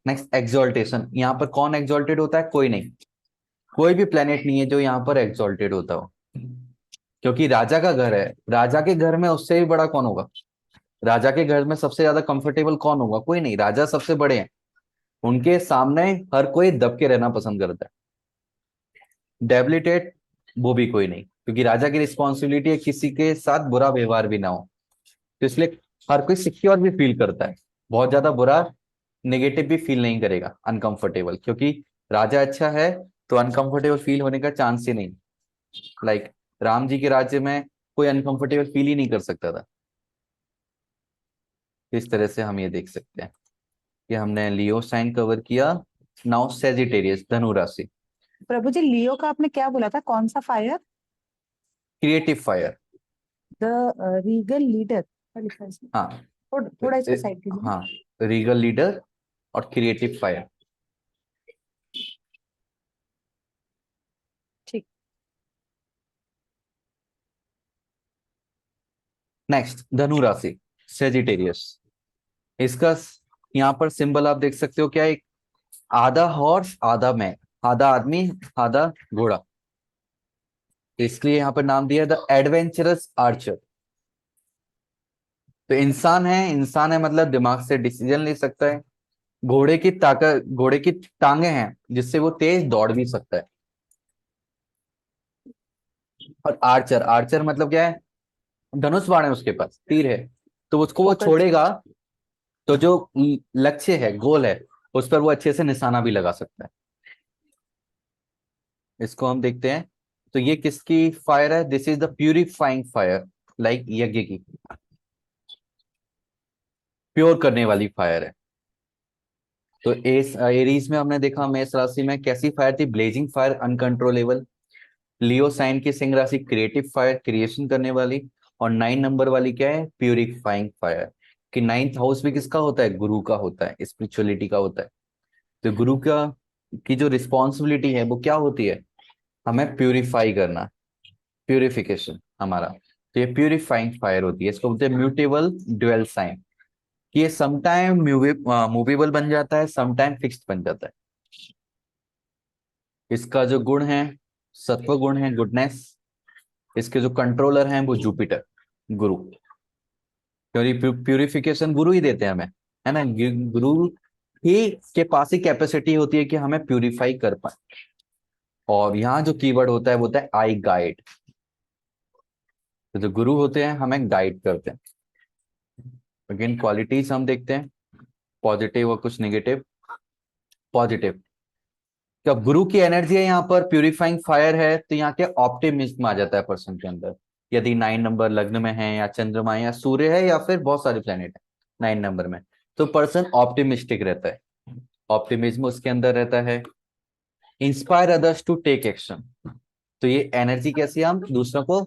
Next exaltation. यहाँ पर कौन एक्सॉल्टेड होता है? कोई नहीं, कोई भी प्लेनेट नहीं है जो यहाँ पर एक्सॉल्टेड होता हो, क्योंकि राजा का घर है। राजा के घर में उससे भी बड़ा कौन होगा? राजा के घर में सबसे ज्यादा कंफर्टेबल कौन होगा? कोई नहीं, राजा सबसे बड़े हैं, उनके सामने हर कोई दब के रहना पसंद करता है। डेबिलिटेट, वो भी कोई नहीं, क्योंकि राजा की रिस्पॉन्सिबिलिटी है किसी के साथ बुरा व्यवहार भी ना हो, तो इसलिए हर कोई सिक्योर भी फील करता है, बहुत ज्यादा बुरा नेगेटिव भी फील नहीं करेगा, अनकंफर्टेबल, क्योंकि राजा अच्छा है तो अनकंफर्टेबल फील होने का चांस ही नहीं। लाइक राम जी के राज्य में कोई अनकंफर्टेबल फील ही नहीं कर सकता था। इस तरह से हम ये देख सकते हैं कि हमने लियो साइन कवर किया। नाउ सेजिटेरियस, धनु राशि। प्रभु जी, लियो का आपने क्या बोला था, कौन सा fire? Creative fire. The Regal leader लिखा है इसमें। हाँ, थोड़ा इसको साइड कीजिए। हाँ, रीगल लीडर और क्रिएटिव फायर। ठीक। नेक्स्ट धनु राशि, सेजिटेरियस। इसका यहाँ पर सिंबल आप देख सकते हो क्या, एक आधा हॉर्स आधा मैन, आधा आदमी आधा घोड़ा, इसलिए यहाँ पर नाम दिया द एडवेंचरस आर्चर। तो इंसान है मतलब दिमाग से डिसीजन ले सकता है। घोड़े की ताकत, घोड़े की टांगे हैं जिससे वो तेज दौड़ भी सकता है। और आर्चर, आर्चर मतलब क्या है? धनुष बाण है उसके पास, तीर है, तो उसको वो फोकस। छोड़ेगा तो जो लक्ष्य है, गोल है, उस पर वो अच्छे से निशाना भी लगा सकता है। इसको हम देखते हैं। तो ये किसकी फायर है? This is the purifying fire, like यज्ञ की, प्योर करने वाली फायर है। तो एरीज में हमने देखा, मेष राशि में कैसी फायर थी? Blazing fire, uncontrollable. Leo sign की सिंह राशि, क्रिएटिव फायर, क्रिएशन करने वाली। और 9 नंबर वाली क्या है? Purifying fire. कि 9th हाउस भी किसका होता है? गुरु का होता है, स्पिरिचुअलिटी का होता है। तो गुरु का की जो रिस्पॉन्सिबिलिटी है वो क्या होती है? हमें प्यूरिफाई करना, प्यूरिफिकेशन हमारा। तो ये प्यूरिफाइंग फायर होती है, इसको बोलते हैं म्यूटेबल ड्यूअल साइन। कि ये समटाइम मूवेबल बन जाता है, समटाइम फिक्स्ड बन जाता है। इसका जो गुण है, सत्व गुण है, गुडनेस। इसके जो कंट्रोलर हैं वो जुपिटर, गुरु। क्योंकि प्यूरिफिकेशन गुरु ही देते हैं हमें, है ना। गुरु ही के पास ही कैपेसिटी होती है कि हमें प्यूरिफाई कर पाए। और यहाँ जो कीवर्ड होता है वो होता है आई गाइड। तो जो गुरु होते हैं हमें गाइड करते हैं। अगेन क्वालिटीज हम देखते हैं, पॉजिटिव और कुछ नेगेटिव। पॉजिटिव, जब गुरु की एनर्जी है यहाँ पर, प्यूरिफाइंग फायर है, तो यहाँ के ऑप्टिमिज्म आ जाता है पर्सन के अंदर। यदि 9 नंबर लग्न में है, या चंद्रमा है, या सूर्य है, या फिर बहुत सारे प्लेनेट है 9 नंबर में, तो पर्सन ऑप्टिमिस्टिक रहता है, ऑप्टिमिज्म उसके अंदर रहता है। Inspire others to take action. तो ये एनर्जी कैसी है? हम दूसरों को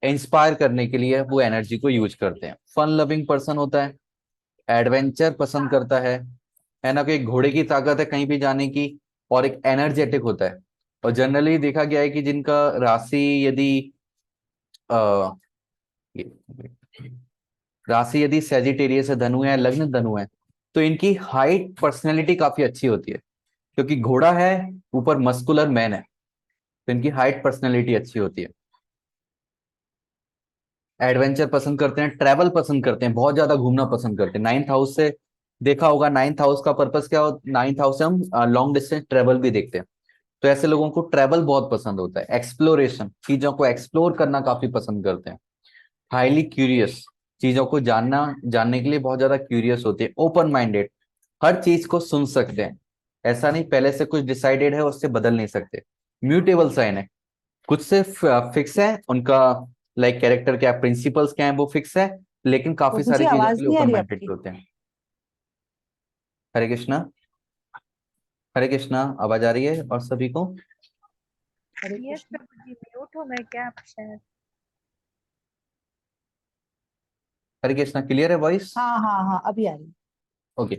इंस्पायर करने के लिए वो एनर्जी को यूज करते हैं। फन लविंग पर्सन होता है, एडवेंचर पसंद करता है ना। कि घोड़े की ताकत है कहीं भी जाने की, और एक एनर्जेटिक होता है। और जनरली देखा गया है कि जिनका राशि यदि आ, राशि यदि सेजिटेरियस है, धनु है, लग्न धनु है, तो इनकी हाइट पर्सनैलिटी काफी अच्छी होती है, क्योंकि घोड़ा है, ऊपर मस्कुलर मैन है, तो इनकी हाइट पर्सनैलिटी अच्छी होती है। एडवेंचर पसंद करते हैं, ट्रैवल पसंद करते हैं, बहुत ज्यादा घूमना पसंद करते हैं। 9th हाउस से देखा होगा, 9th हाउस का पर्पस क्या हो? 9th हाउस से हम लॉन्ग डिस्टेंस ट्रेवल भी देखते हैं। तो ऐसे लोगों को ट्रैवल बहुत पसंद होता है, एक्सप्लोरेशन, चीजों को एक्सप्लोर करना काफी पसंद करते हैं। हाईली क्यूरियस, चीजों को जानने के लिए बहुत ज्यादा क्यूरियस होते हैं। ओपन माइंडेड, हर चीज को सुन सकते हैं, ऐसा नहीं पहले से कुछ डिसाइडेड है उससे बदल नहीं सकते। म्यूटेबल साइन है, कुछ से फिक्स है उनका, लाइक कैरेक्टर क्या, प्रिंसिपल्स क्या है, वो फिक्स है, लेकिन काफी प्रभु जी, सारी चीजों आवाज के लिए नहीं आ ओपन रही माइंडेड आपकी। होते हैं। हरे कृष्णा, हरे कृष्णा, आवाज आ रही है और सभी को? हरे यस कृष्ण। प्रभु जी, म्यूट हो गए क्या आप शायद? हरे कृष्णा, क्लियर है वॉइस? हाँ हाँ हाँ, अभी आ रही। ओके।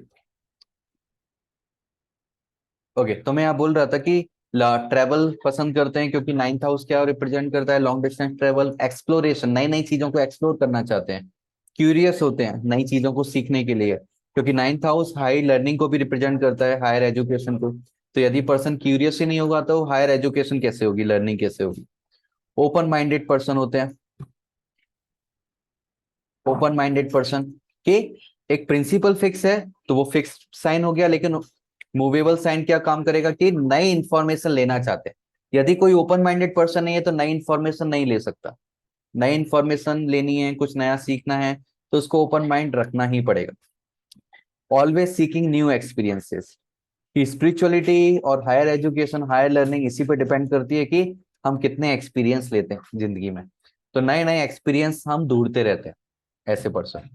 ओके, तो मैं यहाँ बोल रहा था कि ट्रेवल पसंद करते हैं क्योंकि नाइन्थ हाउस क्या रिप्रेजेंट करता है, लॉन्ग डिस्टेंस ट्रेवल, एक्सप्लोरेशन, नई नई चीजों को एक्सप्लोर करना चाहते हैं, क्यूरियस होते हैं नई चीजों को सीखने के लिए, क्योंकि नाइन्थ हाउस हाई लर्निंग को भी रिप्रेजेंट करता है, हायर एजुकेशन को। तो यदि पर्सन क्यूरियस ही नहीं होगा तो हायर एजुकेशन कैसे होगी, लर्निंग कैसे होगी। ओपन माइंडेड पर्सन होते हैं, ओपन माइंडेड पर्सन के एक प्रिंसिपल फिक्स है तो वो फिक्स साइन हो गया, लेकिन मूवेबल साइन क्या काम करेगा कि नई इंफॉर्मेशन लेना चाहते हैं। यदि कोई ओपन माइंडेड पर्सन नहीं है तो नई इंफॉर्मेशन नहीं ले सकता। नई इंफॉर्मेशन लेनी है, कुछ नया सीखना है, तो उसको ओपन माइंड रखना ही पड़ेगा। ऑलवेज सीकिंग न्यू एक्सपीरियंसेस, कि स्पिरिचुअलिटी और हायर एजुकेशन, हायर लर्निंग इसी पे डिपेंड करती है कि हम कितने एक्सपीरियंस लेते हैं जिंदगी में। तो नए नए एक्सपीरियंस हम ढूंढते रहते हैं ऐसे person.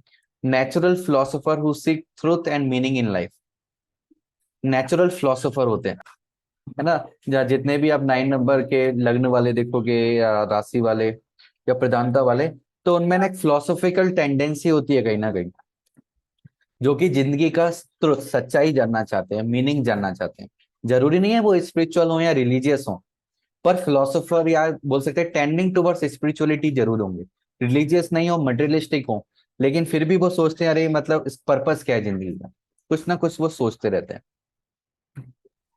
Natural philosopher who seek truth and meaning in life, natural philosopher होते हैं, है ना। जितने भी आप 9 नंबर के लग्न वाले देखोगे या राशि वाले या प्रधानता वाले, तो उनमें ना एक फिलोसॉफिकल टेंडेंसी होती है कहीं ना कहीं, जो कि जिंदगी का स्रोत, सच्चाई जानना चाहते हैं, मीनिंग जानना चाहते हैं। जरूरी नहीं है वो स्पिरिचुअल हो या रिलीजियस हो, पर फिलोसोफर या बोल सकते हैं टेंडिंग टुवर्ड्स स्पिरिचुअलिटी जरूर होंगे। रिलीजियस नहीं हो, मटेरियलिस्टिक हो, लेकिन फिर भी वो सोचते हैं अरे मतलब इस पर्पस क्या है जिंदगी का, कुछ ना कुछ वो सोचते रहते हैं।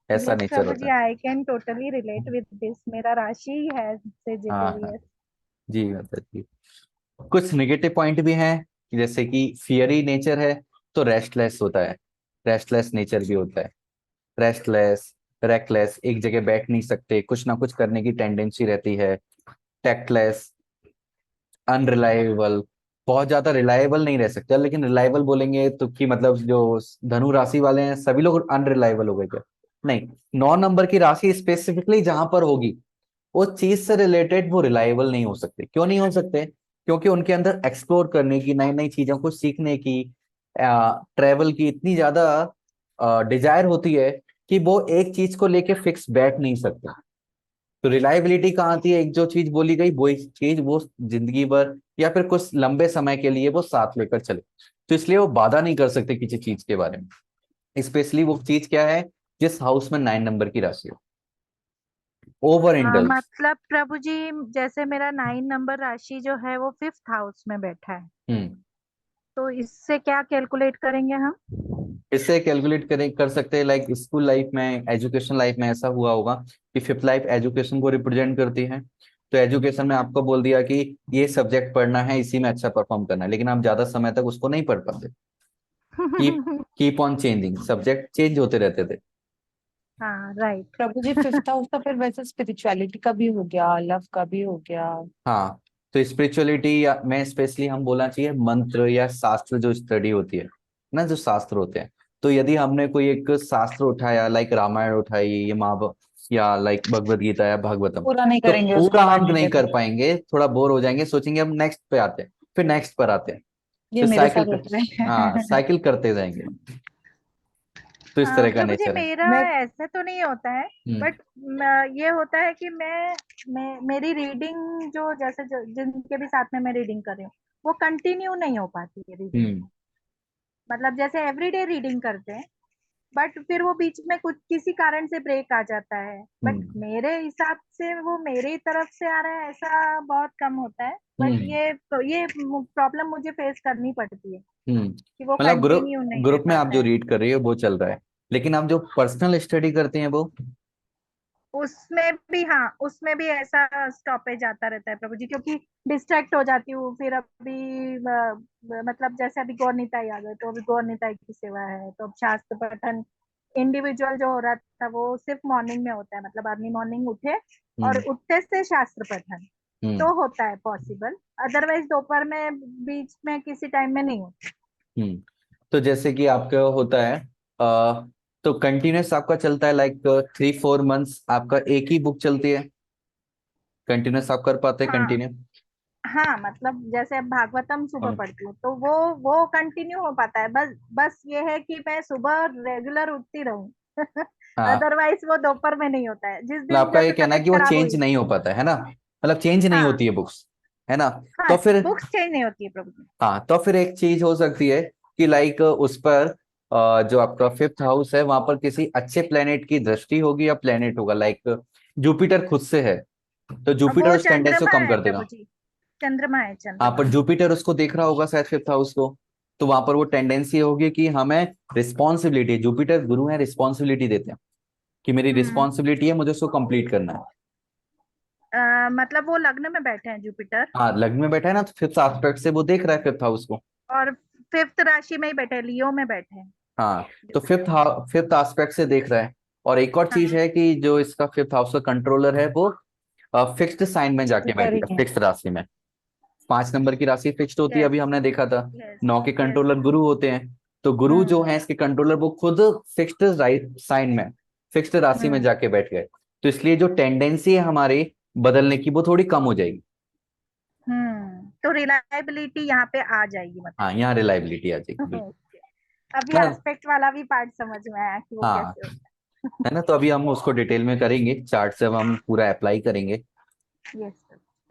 ऐसा यस नेचर प्रभु होता जी, है। I can totally relate with this. मेरा राशि ही है हाँ हाँ, सेजिटेरियस। जी माता जी। कुछ नेगेटिव पॉइंट भी हैं, जैसे कि फियरी नेचर है तो रेस्टलेस होता है, रेस्टलेस नेचर भी होता है। रेस्टलेस, रेकलेस, एक जगह बैठ नहीं सकते, कुछ ना कुछ करने की टेंडेंसी रहती है। टैक्टलेस, अनरिलायबल, बहुत ज्यादा रिलायबल नहीं रह सकते, लेकिन रिलायबल बोलेंगे तो कि मतलब जो धनु राशि वाले हैं सभी लोग अनरिलायबल हो गए क्या? नहीं, 9 नंबर की राशि स्पेसिफिकली जहां पर होगी वो चीज से रिलेटेड वो रिलायबल नहीं हो सकते। क्यों नहीं हो सकते? क्योंकि उनके अंदर एक्सप्लोर करने की, नई नई चीजों को सीखने की, ट्रेवल की इतनी ज्यादा डिजायर होती है कि वो एक चीज को लेके फिक्स बैठ नहीं सकते। तो रिलायबिलिटी कहाँ आती है? एक जो चीज बोली गई वो चीज वो जिंदगी भर या फिर कुछ लंबे समय के लिए वो साथ लेकर चले, तो इसलिए वो वादा नहीं कर सकते किसी चीज के बारे में। स्पेशली वो चीज क्या है जिस हाउस में 9 नंबर की राशि हो। Over indulge. मतलब प्रभु जी, जैसे मेरा 9 नंबर राशि जो है वो 5th हाउस में बैठा है, हम्म, तो इससे क्या कैलकुलेट करेंगे हम? इससे कैलकुलेट करें कर सकते हैं, लाइक स्कूल लाइफ में, एजुकेशन लाइफ में ऐसा हुआ होगा कि फिफ्थ लाइफ एजुकेशन को रिप्रेजेंट करती है। तो एजुकेशन में आपको बोल दिया कि ये सब्जेक्ट पढ़ना है, इसी में अच्छा परफॉर्म करना है, लेकिन आप ज्यादा समय तक उसको नहीं पढ़ पाते। Keep keep on changing, subject change होते रहते थे। हाँ, राइट। प्रभु जी फिफ्थ हाउस तो फिर वैसे स्पिरिचुअलिटी का भी हो गया, लव का भी हो गया। हाँ, तो स्पिरिचुअलिटी या में स्पेशली हम बोलना चाहिए मंत्र या शास्त्र जो स्टडी होती है ना, जो शास्त्र होते हैं। तो यदि हमने कोई एक शास्त्र उठाया, लाइक रामायण उठाई या या लाइक भगवत गीता या भागवतम, पूरा नहीं तो करेंगे उसको पूरा हम पढ़ने नहीं के कर बाद। पाएंगे, थोड़ा बोर हो जाएंगे, सोचेंगे हम नेक्स्ट पे आते हैं, फिर नेक्स्ट पर आते हैं, ये फिर मेरे साइकिल साथ होता हाँ, है। साइकिल करते जाएंगे। तो इस तरह का प्रभु जी, नेचर है। मेरा मैं ऐसे तो नहीं होता है, हम्म बट ये होता है कि मेरी रीडिंग जो जैसे जिनके भी साथ में मैं रीडिंग कर रही हूँ, वो कंटिन्यू नहीं हो पाती है रीडिंग। हम्म मतलब जैसे एवरीडे रीडिंग करते हैं, बट फिर वो बीच में कुछ किसी कारण से ब्रेक आ जाता है। बट हम्म मेरे हिसाब से वो मेरी तरफ से आ रहा है, ऐसा बहुत कम होता है। बट हम्म ये प्रॉब्लम मुझे फेस करनी पड़ती है हम्म कि वो मतलब ग्रुप कंटिन्यू नहीं रह ग्रुप में आप पाता जो है। रीड कर रही है वो चल रहा है, लेकिन आप जो पर्सनल स्टडी करते हैं वो। उसमें भी, हाँ, उसमें भी ऐसा स्टॉपेज आता रहता है प्रभु जी, क्योंकि डिस्ट्रैक्ट हो जाती हूँ। फिर अभी मतलब जैसे अभी गौर निताई आ गए, तो अभी गौर निताई की सेवा है, तो अब शास्त्र पठन इंडिविजुअल जो हो रहा था वो सिर्फ मॉर्निंग में होता है। मतलब अर्ली मॉर्निंग उठे और हम्म उठते से शास्त्र पठन हम्म तो होता है पॉसिबल, अदरवाइज दोपहर में बीच में किसी टाइम में नहीं होता। हम्म तो जैसे कि आपका होता है, तो कंटिन्यूस आपका चलता है, लाइक 3-4 मंथ्स आपका एक ही बुक चलती है, कंटिन्यूस आप कर पाते हैं हाँ, कंटिन्यू? हाँ, मतलब जैसे अब भागवतम सुबह हाँ पढ़ती हूँ तो वो कंटिन्यू हो पाता है। बस बस ये है कि मैं सुबह रेगुलर उठती रहूं। हाँ, अदरवाइज वो दोपहर में नहीं होता है, जिस मतलब दिन आपका ये जैसे कहना है तबीयत कि वो खराब चेंज हुई। नहीं हो पाता है ना, मतलब चेंज नहीं हाँ, होती है बुक्स, है ना। हाँ, तो फिर बुक्स चेंज नहीं होती है प्रभु जी। हाँ, तो फिर एक चीज हो सकती है कि लाइक उस पर जो आपका फिफ्थ हाउस है वहां पर किसी अच्छे प्लेनेट की दृष्टि होगी या प्लेनेट होगा, लाइक जुपिटर खुद से है तो जुपिटर वो उस टेंडेंसी को चंद्रमा कम है कर प्रभु देगा। जी, चंद्रमा है, हाँ, चंद्रमा। पर जुपिटर उसको देख रहा होगा शायद फिफ्थ हाउस को, तो वहां पर वो टेंडेंसी होगी कि हमें रिस्पॉन्सिबिलिटी, जुपिटर गुरु है, रिस्पॉन्सिबिलिटी देते हैं कि मेरी हम्म। रिस्पॉन्सिबिलिटी है, मुझे उसको कंप्लीट करना है। मतलब वो लग्न में बैठे हैं जुपिटर, हाँ, लग्न में बैठा है ना, तो फिफ्थ एस्पेक्ट से वो देख रहा है फिफ्थ हाउस को। और फिफ्थ राशि में ही बैठे हैं, लियो में बैठे हैं हाँ, तो जुपिटर। फिफ्थ एस्पेक्ट से देख रहा है। और एक और चीज हाँ। है कि जो इसका फिफ्थ हाउस का कंट्रोलर है वो फिक्स्ड साइन में जाके ऊपर ही बैठेगा, है। फिक्स्ड राशि में। 5 नंबर की राशि फिक्स्ड होती है, यस, अभी हमने देखा था। यस, 9 के यस। कंट्रोलर गुरु होते हैं, तो गुरु जो हम्म, है इसके कंट्रोलर वो खुद फिक्स्ड राइट साइन में, फिक्स्ड राशि में हम्म, जाके बैठ गए। तो इसलिए जो टेंडेंसी है हमारी बदलने की वो थोड़ी कम हो जाएगी। तो रिलायबिलिटी यहाँ पे आ जाएगी हाँ, मतलब। यहाँ रिलायबिलिटी आ जाएगी, बिल्कुल। ओके, अभी ना। एस्पेक्ट वाला भी पार्ट समझ में आया कि वो हाँ, कैसे होता है ना, तो अभी हम उसको डिटेल में करेंगे, चार्ट से अब हम पूरा अप्लाई करेंगे, है। यस।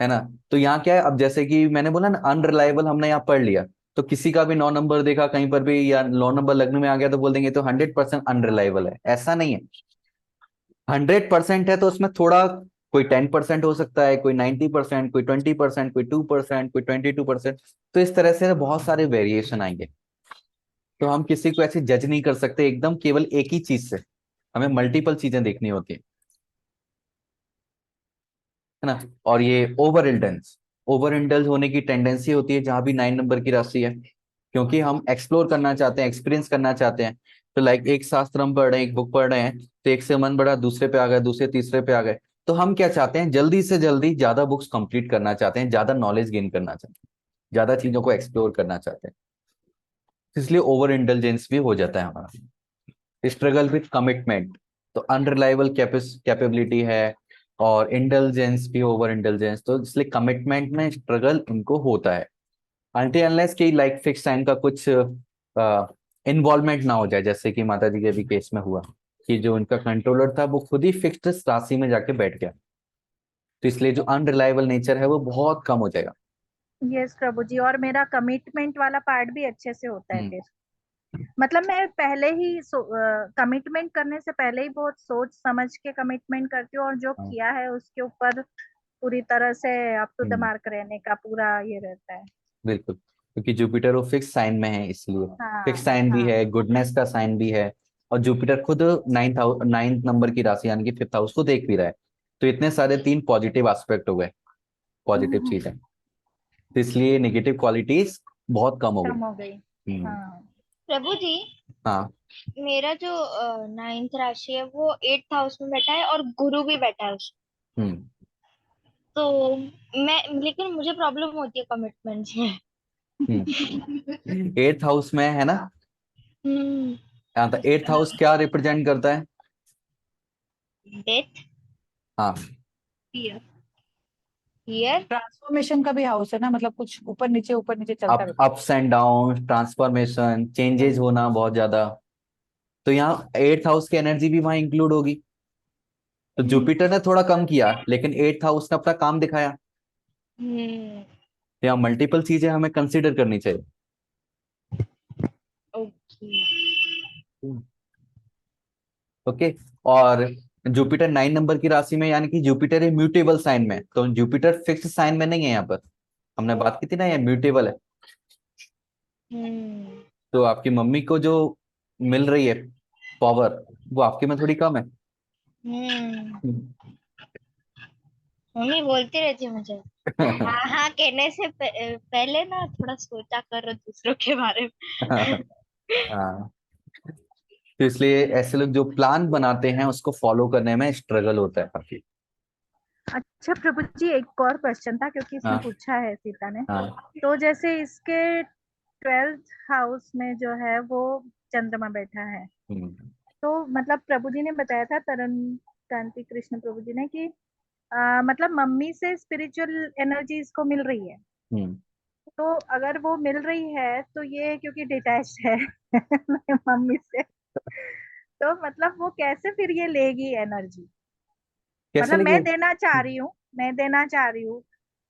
है ना। तो यहाँ क्या है, अब जैसे कि मैंने बोला ना अनरिलायबल, हमने यहाँ पढ़ लिया, तो किसी का भी 9 नंबर देखा कहीं पर भी या 9 नंबर लगने में आ गया तो बोल देंगे तो 100% अनरिलायबल है, ऐसा नहीं है। 100% है तो उसमें थोड़ा कोई 10% हो सकता है, कोई 90%, कोई 20%, कोई 2%, कोई 22%। तो इस तरह से बहुत सारे वेरिएशन आएंगे। तो हम किसी को ऐसे जज नहीं कर सकते एकदम केवल एक ही चीज से, हमें मल्टीपल चीजें देखनी होती है ना। और ये ओवर इंडल्ज होने की टेंडेंसी होती है जहां भी 9 नंबर की राशि है, क्योंकि हम एक्सप्लोर करना चाहते हैं, एक्सपीरियंस करना चाहते हैं। तो लाइक एक शास्त्र हम पढ़ रहे हैं, एक बुक पढ़ रहे हैं, तो एक से मन बढ़ा, दूसरे पे आ गए, दूसरे तीसरे पे आ गए। तो हम क्या चाहते हैं, जल्दी से जल्दी ज्यादा बुक्स कंप्लीट करना चाहते हैं, ज्यादा नॉलेज गेन करना चाहते हैं, ज्यादा चीजों को एक्सप्लोर करना चाहते हैं। इसलिए ओवर इंटेलिजेंस भी हो जाता है हमारा। स्ट्रगल विथ कमिटमेंट, तो अनरिलायबल कैपेबिलिटी है, और इंटेलिजेंस भी ओवर इंटेलिजेंस, तो इसलिए कमिटमेंट में स्ट्रगल उनको होता है। अनटिल अनलेस की लाइक फिक्स टाइम का कुछ इन्वॉल्वमेंट ना हो जाए, जैसे कि माता जी के भी केस में हुआ कि जो उनका कंट्रोलर था वो खुद ही फिक्स्ड राशि में जाके बैठ गया, तो इसलिए जो अनरिलायबल नेचर है वो बहुत कम हो जाएगा। यस प्रभु जी, और मेरा कमिटमेंट वाला पार्ट भी अच्छे से होता है हम्म। फिर। मतलब मैं पहले ही कमिटमेंट करने से पहले ही बहुत सोच समझ के कमिटमेंट करती हूँ, और जो हाँ। किया है उसके ऊपर पूरी तरह से up to the hmm, mark रहने का पूरा ये रहता है। बिल्कुल, क्योंकि जुपिटर वो फिक्स साइन में है, इसलिए फिक्स हाँ, साइन भी हाँ। है, गुडनेस का साइन भी है, और जुपिटर खुद 9 नंबर की राशि यानी कि फिफ्थ हाउस को देख भी रहा है। तो इतने सारे 3 पॉजिटिव एस्पेक्ट हो गए, पॉजिटिव चीज है, तो इसलिए नेगेटिव क्वालिटीज बहुत कम हो गई। कम हो गई। हम्म। हाँ। प्रभु जी, हाँ। मेरा जो नाइन्थ राशि है वो 8th हाउस में बैठा है और गुरु भी बैठा है उसमें। हम्म। तो मैं, लेकिन मुझे प्रॉब्लम होती है कमिटमेंट्स में। हम्म। एट्थ हाउस में है ना। हम्म। हाँ, तो एट्थ हाउस क्या रिप्रेजेंट करता है। डेथ, हाँ। Fear, fear. ट्रांसफॉर्मेशन का भी हाउस है ना, मतलब कुछ ऊपर नीचे चलता रहता ups and down, transformation, changes होना बहुत ज्यादा, तो यहाँ एट्थ हाउस की एनर्जी भी वहां इंक्लूड होगी। तो जुपिटर ने थोड़ा कम किया लेकिन एट्थ हाउस ने अपना काम दिखाया। हम्म। तो यहाँ मल्टीपल चीजें हमें कंसीडर करनी चाहिए। ओके। ओके। और जुपिटर 9 नंबर की राशि में, यानी कि जुपिटर है म्यूटेबल साइन में, तो जुपिटर फिक्स साइन में नहीं है यहाँ पर। हमने बात की थी ना, ये म्यूटेबल है। हम्म। तो आपकी मम्मी को जो मिल रही है पावर, वो आपके में थोड़ी कम है। हम्म। मम्मी बोलती रहती है मुझे, हाँ हाँ कहने से पहले ना थोड़ा सोचा करो दूसरों के बारे में। हाँ, तो इसलिए ऐसे लोग जो प्लान बनाते हैं उसको फॉलो करने में स्ट्रगल होता है काफी। अच्छा प्रभु जी, एक और क्वेश्चन था क्योंकि इसमें हाँ। पूछा है सीता ने। हाँ। तो जैसे इसके 12th हाउस में जो है वो चंद्रमा बैठा है, हम्म। तो मतलब प्रभु जी ने बताया था, तरन कांति कृष्ण प्रभु जी ने, कि मतलब मम्मी से स्पिरिचुअल एनर्जी इसको मिल रही है। हम्म। तो अगर वो मिल रही है तो ये क्योंकि डिटैच्ड है मम्मी से, तो मतलब वो कैसे फिर ये लेगी एनर्जी। कैसे मतलब लगे। मैं देना चाह रही हूँ,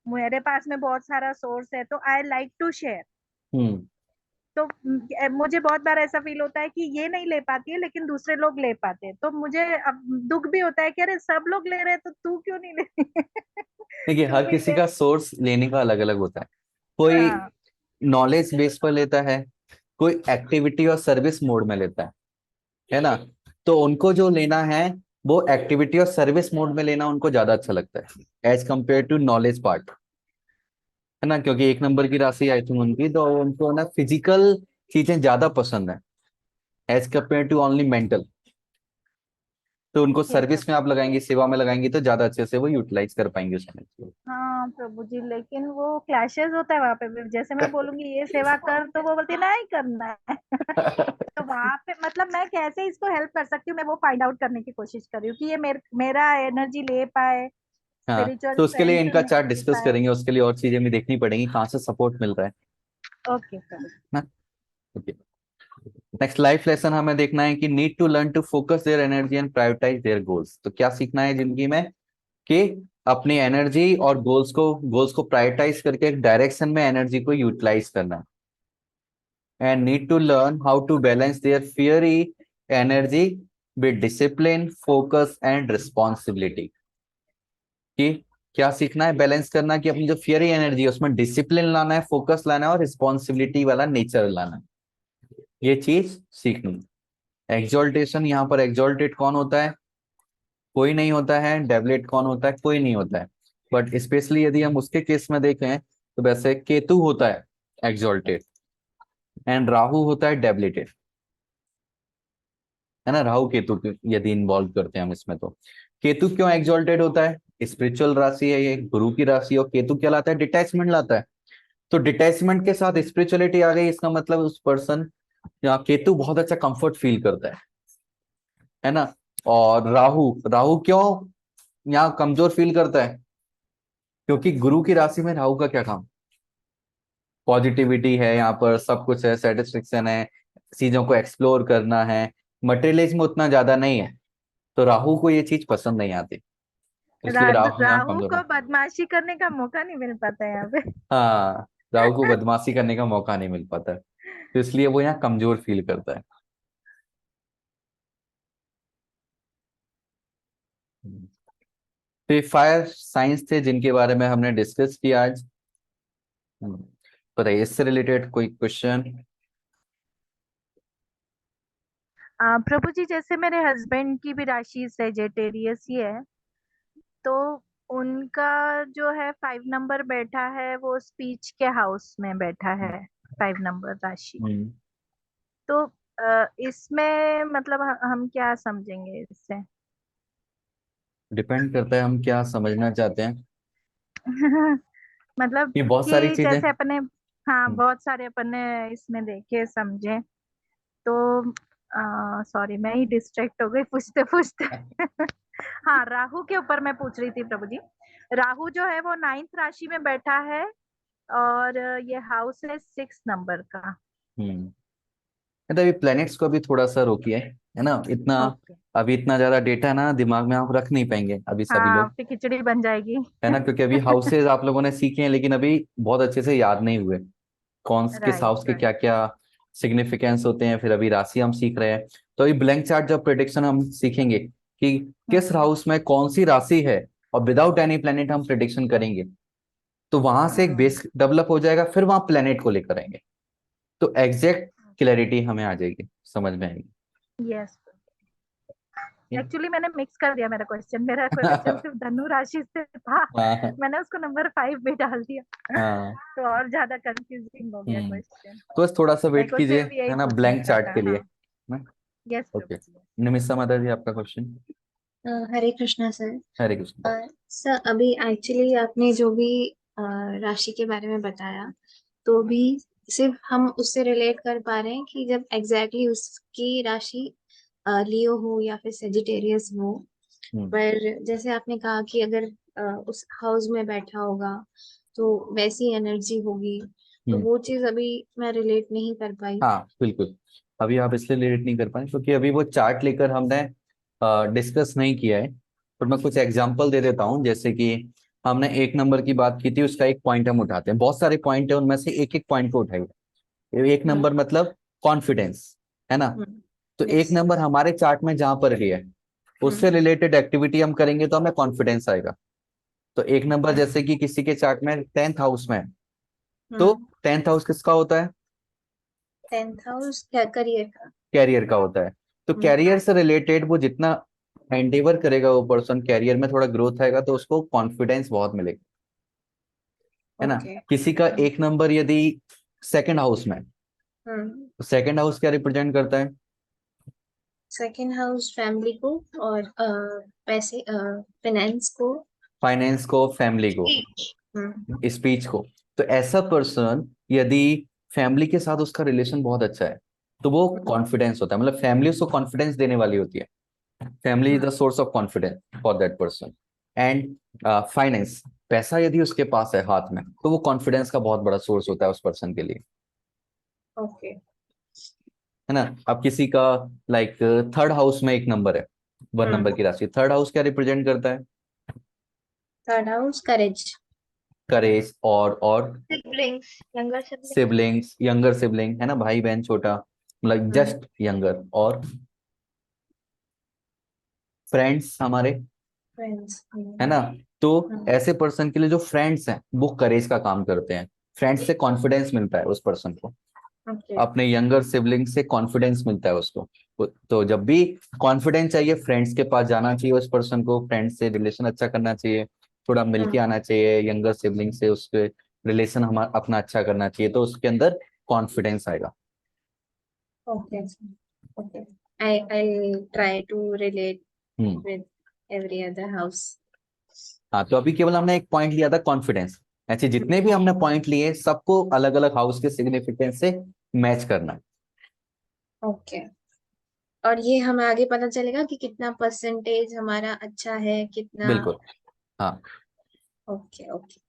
मेरे पास में बहुत सारा सोर्स है, तो आई लाइक टू शेयर। हम्म। तो मुझे बहुत बार ऐसा फील होता है कि ये नहीं ले पाती है लेकिन दूसरे लोग ले पाते हैं, तो मुझे अब दुख भी होता है कि अरे सब लोग ले रहे हैं तो तू क्यों नहीं ले रही? देखिए, तू हर भी किसी ले। का सोर्स लेने का अलग अलग होता है। कोई हाँ नॉलेज बेस पर लेता है, कोई एक्टिविटी और सर्विस मोड में लेता है ना। तो उनको जो लेना है वो एक्टिविटी और सर्विस मोड में लेना उनको ज्यादा अच्छा लगता है as compared to knowledge part, है ना। क्योंकि एक नंबर की राशि आई थी उनकी, तो उनको ना फिजिकल चीजें ज्यादा पसंद है as compared to only mental. तो उनको ओके सर्विस में प्रभु। आप लगाएंगे, सेवा में लगाएंगे, तो ज्यादा अच्छे से वो यूटिलाइज कर पाएंगे उस एनर्जी को। हाँ प्रभु जी, लेकिन वो क्लैशेस होता है वहां पे भी। जैसे मैं बोलूंगी ये सेवा कर तो वो बोलती नहीं करना है। तो वहां पे मतलब मैं कैसे इसको हेल्प कर सकती हूँ, मैं वो फाइंड आउट करने की कोशिश कर रही हूँ कि ये मेरा एनर्जी ले पाए, हाँ, स्पिरिचुअल तो उसके लिए फ्रेंड्स इनका में चार्ट ले डिस्कस पाए। करेंगे, उसके लिए और चीजें भी देखनी पड़ेंगी कहाँ से सपोर्ट मिल रहा है ओके प्रभु। ना। ओके, नेक्स्ट लाइफ लेसन हमें देखना है कि need to learn to focus their energy and prioritise their goals. तो क्या सीखना है जिंदगी में कि अपनी एनर्जी और गोल्स को प्रायोरिटाइज करके एक डायरेक्शन में एनर्जी को यूटिलाइज करना है। And need to learn how to balance their fiery energy with discipline, focus and responsibility. कि क्या सीखना है, बैलेंस करना कि अपनी जो फियरी एनर्जी है उसमें डिसिप्लिन लाना है, फोकस लाना है और रिस्पॉन्सिबिलिटी वाला नेचर लाना है। ये चीज सीखनी। एक्सॉल्टेशन, यहाँ पर एक्सॉल्टेड कौन होता है? कोई नहीं होता है। डेवलेट कौन होता है? कोई नहीं होता है। बट स्पेशली यदि हम उसके केस में देखें तो वैसे केतु होता है एक्सॉल्टेड एंड राहु होता है डेवलेटेड, है ना। राहु केतु यदि इन्वॉल्व करते हैं हम इसमें, तो केतु क्यों एक्सॉल्टेड होता है? स्पिरिचुअल राशि है ये, गुरु की राशि, और केतु क्या लाता है? डिटैचमेंट लाता है। तो डिटैचमेंट के साथ स्पिरिचुअलिटी आ गई, इसका मतलब उस पर्सन या केतु बहुत अच्छा कंफर्ट फील करता है ना। और राहु, राहु क्यों यहाँ कमजोर फील करता है? क्योंकि गुरु की राशि में राहु का क्या काम? पॉजिटिविटी है, यहाँ पर सब कुछ है, सेटिस्फेक्शन है, चीजों को एक्सप्लोर करना है, मटेरियलिज्म उतना ज्यादा नहीं है। तो राहु को ये चीज पसंद नहीं आती, इसलिए राहु यहाँ राहु कमजोर को है। बदमाशी करने का मौका नहीं मिल पाता है यहाँ पे। हाँ, राहु को बदमाशी करने का मौका नहीं मिल पाता है, तो इसलिए वो यहाँ कमजोर फील करता है। तो ये फायर साइंस थे जिनके बारे में हमने डिस्कस किया आज। बताइए, इससे रिलेटेड कोई क्वेश्चन? प्रभु जी, जैसे मेरे हस्बैंड की भी राशि सेजिटेरियस ही है, तो उनका जो है 5 नंबर बैठा है, वो स्पीच के हाउस में बैठा है, 5 नंबर राशि। तो इसमें मतलब हम क्या समझेंगे इससे? डिपेंड करता है हम क्या समझना चाहते हैं। मतलब ये बहुत सारी कि चीजें। जैसे अपने, हाँ बहुत सारे अपन ने इसमें देखे समझे, तो सॉरी मैं ही डिस्ट्रैक्ट हो गई पूछते पूछते। हाँ, राहु के ऊपर मैं पूछ रही थी प्रभु जी। राहु जो है वो 9th राशि में बैठा है, और ये हाउस है 6 नंबर का। हम्म मतलब ये प्लैनेट्स को अभी थोड़ा सा रोकिए, है ना। इतना ओके। अभी इतना ज्यादा डेटा ना दिमाग में आप रख नहीं पाएंगे अभी सभी हाँ, लोग, फिर खिचड़ी बन जाएगी। है ना। क्योंकि अभी हाउसेज आप लोगों ने सीखे हैं लेकिन अभी बहुत अच्छे से याद नहीं हुए कौन किस राइट हाउस के राइट। क्या क्या सिग्निफिकेंस होते हैं। फिर अभी राशि हम सीख रहे हैं, तो ये ब्लैंक चार्ट जब प्रिडिक्शन हम सीखेंगे कि किस हम्म हाउस में कौन सी राशि है, और विदाउट एनी प्लेनेट हम प्रिडिक्शन करेंगे, तो वहां से एक बेस डेवलप हो जाएगा, फिर वहां प्लेनेट को लेकर आएंगे, तो एग्जैक्ट क्लैरिटी हमें आ जाएगी, समझ में आएगी। यस। एक्चुअली मैंने मिक्स कर दिया मेरा क्वेश्चन, मेरा क्वेश्चन सिर्फ धनु राशि से था, हाँ मैंने उसको नंबर 5 भी डाल दिया। हाँ। तो और ज्यादा कंफ्यूजिंग हो गया क्वेश्चन। तो बस थोड़ा सा मेरे वेट को कीजिए, सिर्फ यही है ना, पूछने ब्लैंक का चार्ट था। के लिए हाँ। ना। यस ओके, प्रभु जी। निमिषा माता जी, आपका क्वेश्चन। हरे कृष्णा सर। हरे कृष्ण। सर अभी एक्चुअली आपने जो भी राशि के बारे में बताया, तो भी सिर्फ हम उससे रिलेट कर पा रहे हैं कि जब एग्जैक्टली उसकी राशि लियो हो या फिर सेजिटेरियस हो। पर जैसे आपने कहा कि अगर उस हाउस में बैठा होगा तो वैसी एनर्जी होगी, तो वो चीज अभी मैं रिलेट नहीं कर पाई। हाँ बिल्कुल, अभी आप इसलिए रिलेट नहीं कर पाए क्योंकि अभी वो चार्ट लेकर हमने डिस्कस नहीं किया है। पर मैं कुछ एग्जांपल दे देता हूँ, जैसे कि हमने 1 नंबर की बात की थी, उसका एक पॉइंट हम उठाते हैं, बहुत सारे पॉइंट है उनमें से एक एक पॉइंट को उठाइए। एक नंबर मतलब कॉन्फिडेंस, है ना। तो एक yes, नंबर हमारे चार्ट में जहां पर भी है उससे रिलेटेड एक्टिविटी हम करेंगे तो हमें कॉन्फिडेंस आएगा। तो एक नंबर जैसे कि किसी के चार्ट में 10th हाउस में है, तो 10th हाउस किसका होता है? 10th हाउस क्या करियर का। कैरियर का होता है। तो कैरियर से रिलेटेड वो जितना एंडेवर करेगा वो पर्सन, कैरियर में थोड़ा ग्रोथ आएगा तो उसको कॉन्फिडेंस बहुत मिलेगा, है ना। ओके। किसी का एक नंबर यदि सेकंड हाउस में है, तो सेकंड हाउस क्या रिप्रेजेंट करता है? सेकंड हाउस फैमिली को और पैसे फाइनेंस को। फाइनेंस को, फैमिली को, स्पीच को। तो ऐसा पर्सन यदि फैमिली के साथ उसका रिलेशन बहुत अच्छा है तो वो कॉन्फिडेंस होता है, मतलब फैमिली उसको कॉन्फिडेंस देने वाली होती है। Family is the source of confidence for that person. And finance, पैसा यदि उसके पास है हाथ में तो वो कॉन्फिडेंस का बहुत बड़ा सोर्स होता है उस पर्सन के लिए, ओके। है ना। अब किसी का लाइक थर्ड हाउस में एक नंबर है, 1 नंबर की राशि, थर्ड हाउस क्या रिप्रेजेंट करता है? थर्ड हाउस करेज। करेज और siblings, younger siblings. Siblings, younger sibling, है ना, भाई बहन छोटा, मतलब जस्ट यंगर, और फ्रेंड्स हमारे, फ्रेंड्स। है ना। तो ऐसे पर्सन के लिए जो फ्रेंड्स हैं वो करेज का काम करते हैं। फ्रेंड्स से कॉन्फिडेंस मिलता है उस पर्सन को, ओके। अपने यंगर सिबलिंग से कॉन्फिडेंस मिलता है उसको। तो जब भी कॉन्फिडेंस चाहिए फ्रेंड्स के पास जाना चाहिए उस पर्सन को, फ्रेंड्स से रिलेशन अच्छा करना चाहिए, थोड़ा मिलके आना चाहिए यंगर सिबलिंग से, उसके रिलेशन हमारा अपना अच्छा करना चाहिए तो उसके अंदर कॉन्फिडेंस आएगा। Okay. Okay. I'll try to relate hmm. with every other house. हाँ, तो अभी केवल हमने एक पॉइंट लिया था कॉन्फिडेंस, ऐसे जितने भी हमने पॉइंट लिए सबको अलग अलग हाउस के सिग्निफिकेंस से मैच करना है। ओके। और ये हमें आगे पता चलेगा कि कितना परसेंटेज हमारा अच्छा है, कितना। बिल्कुल। हाँ। Okay. Okay.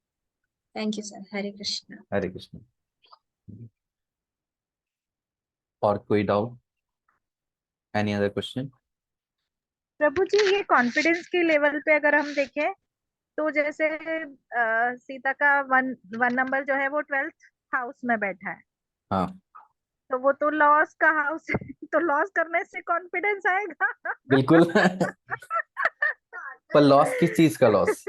Thank you sir. हरे कृष्णा। हरे कृष्ण। और कोई डाउट? Any other question? प्रभु जी, ये कॉन्फिडेंस के लेवल पे अगर हम देखें तो जैसे सीता का वन वन नंबर जो है वो 12th हाउस में बैठा है, हाँ तो वो तो लॉस का हाउस है, तो लॉस करने से कॉन्फिडेंस आएगा। बिल्कुल। पर लॉस किस चीज का लॉस,